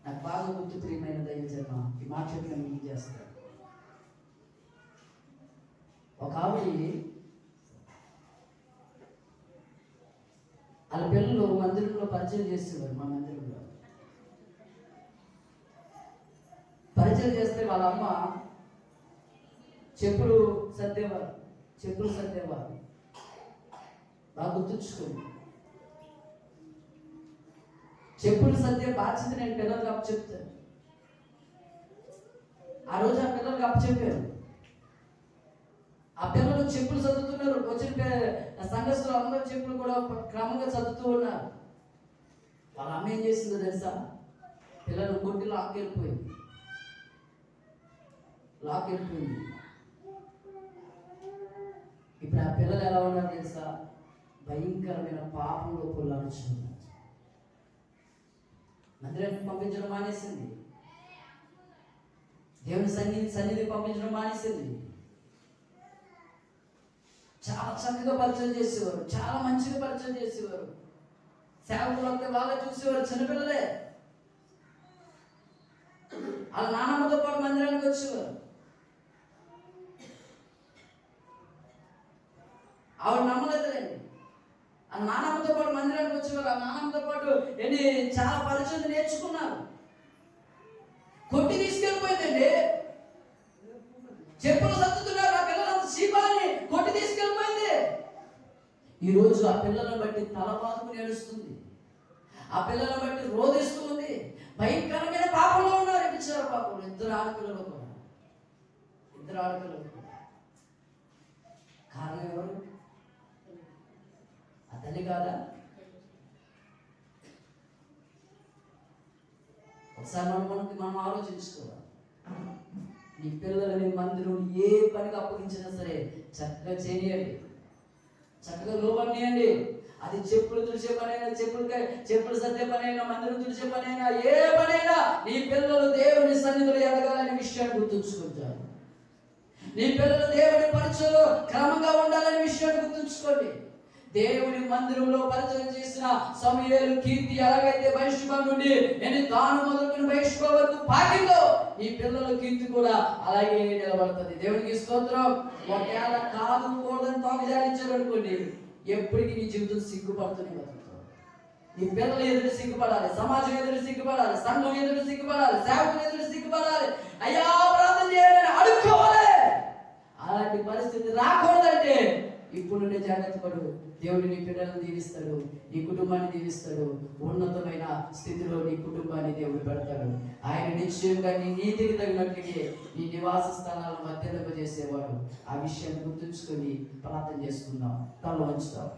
నాకు బాగా గుర్తు, ప్రియమైన దైవజన, ఈ మాట చెప్పిన మీకు చేస్తాడు. ఒక ఆవిడ వాళ్ళ పిల్లలు మందిరంలో పరిచయం చేసేవారు. మా మందిరంలో పరిచయం చేస్తే వాళ్ళ అమ్మ చెప్పులు సర్దేవారు. బాగా గుర్తుంచుకోండి. చెప్పులు సర్దే బాధ్యత నేను పిల్లలకు అప్పచెప్తాను. ఆ రోజు ఆ పిల్లలకు అప్పచెప్పారు. ఆ పిల్లలు చెప్పులు చదువుతున్నారు. వచ్చిన సంఘస్థులు అందరూ చెప్పులు కూడా క్రమంగా చదువుతూ ఉన్నారు. వాళ్ళ అమ్మ ఏం చేసిందో తెలుసా? పిల్లలు కొట్టి లాక్కెళ్ళిపోయింది. ఇప్పుడు ఆ పిల్లలు ఎలా ఉన్నారు తెలుసా? భయంకరమైన పాపంలో పొల్లాడుచున్నారు. మందిరానికి పంపించడం మానేసింది. దేవుని సన్నిధికి పంపించడం మానేసింది. చాలా చక్కగా పరిచయం చేసేవారు, చాలా మంచిగా పరిచయం చేసేవారు. సేవకులు వస్తే వాళ్ళే చూసేవారు, చిన్నపిల్లలే. వాళ్ళ నాన్నమ్మతో పాటు మందిరానికి వచ్చేవారు. ఆవిడ నమ్మలేదులేండి. ఆ నాన్నమ్మతో పాటు మందిరానికి వచ్చేవారు. ఆ నాన్నమ్మతో పాటు చాలా పరిచయం నేర్చుకున్నారు. కొట్టి తీసుకెళ్ళిపోయిందండి. చెప్పులు సర్దుతున్నారు. ఆ పిల్లలంతా శీబాని కొట్టి తీసుకెళ్ళిపోయింది. ఈరోజు ఆ పిల్లలను బట్టి తల బాదుకుని ఏడుస్తుంది. ఆ పిల్లలను బట్టి రోధిస్తుంది. భయంకరమైన పాపంలో ఉన్నారు. ఇచ్చారు పాపంలో ఇద్దరు ఆడపిల్లలు కూడా. కారణం ఎవరు? ఆ తల్లి కాదా? ఒకసారి మనం ఆలోచించుకోవాలి. నీ పిల్లలని మందిరం ఏ పనికి అప్పగించినా సరే చక్కగా చేయనియండి, చక్కగా లోపడియండి. అది చెప్పులు తుడిచే పనైనా, చెప్పులు సర్దే పనైనా, మందిరం తుడిచే పనైనా, ఏ పనైనా నీ పిల్లలు దేవుని సన్నిధిలో ఎదగాలనే విషయాన్ని గుర్తుంచుకుంటారు. నీ పిల్లలు దేవుని పరిచయంలో క్రమంగా ఉండాలనే విషయాన్ని గుర్తుంచుకోండి. దేవుని మందిరంలో పరిచయం చేసిన సమూయేలు, కీర్తి ఎలాగైతే బహిష్కృత నుండి తాను మొదలుకుని బహిష్కృత వరకు పాకిందో, ఈ పిల్లల కీర్తి కూడా అలాగే నిలబడుతుంది. దేవునికి స్తోత్రం. ఒకవేళ కాదు కూడదని తాగుజాడించారు అనుకోండి, ఎప్పటికీ నీ జీవితం సిగ్గుపడుతూనే బతుకుతావు. నీ పిల్లలు ఎదురు సిగ్గుపడాలి, సమాజం ఎదురు సిగ్గుపడాలి, సంఘం ఎదురు సిగ్గుపడాలి, సేవకులు ఎదురు సిగ్గుపడాలి. అయ్యా ప్రార్థన చేయాలని అడుక్కోవాలి. అలాంటి పరిస్థితి రాకూడదంటే ఇప్పుడు నుండే జాగ్రత్త పడు. దేవుడు నీ పిల్లలను దీవిస్తాడు, నీ కుటుంబాన్ని దీవిస్తాడు. ఉన్నతమైన స్థితిలో నీ కుటుంబాన్ని దేవుడు పెడతాడు. ఆయన నిశ్చయంగా నీ నీతికి తగినట్లుగా నీ నివాస స్థానాలను వర్ధింపజేసేవాడు. ఆ విషయాన్ని గుర్తుంచుకొని ప్రార్థన చేసుకుందాం. తల వంచుదాం.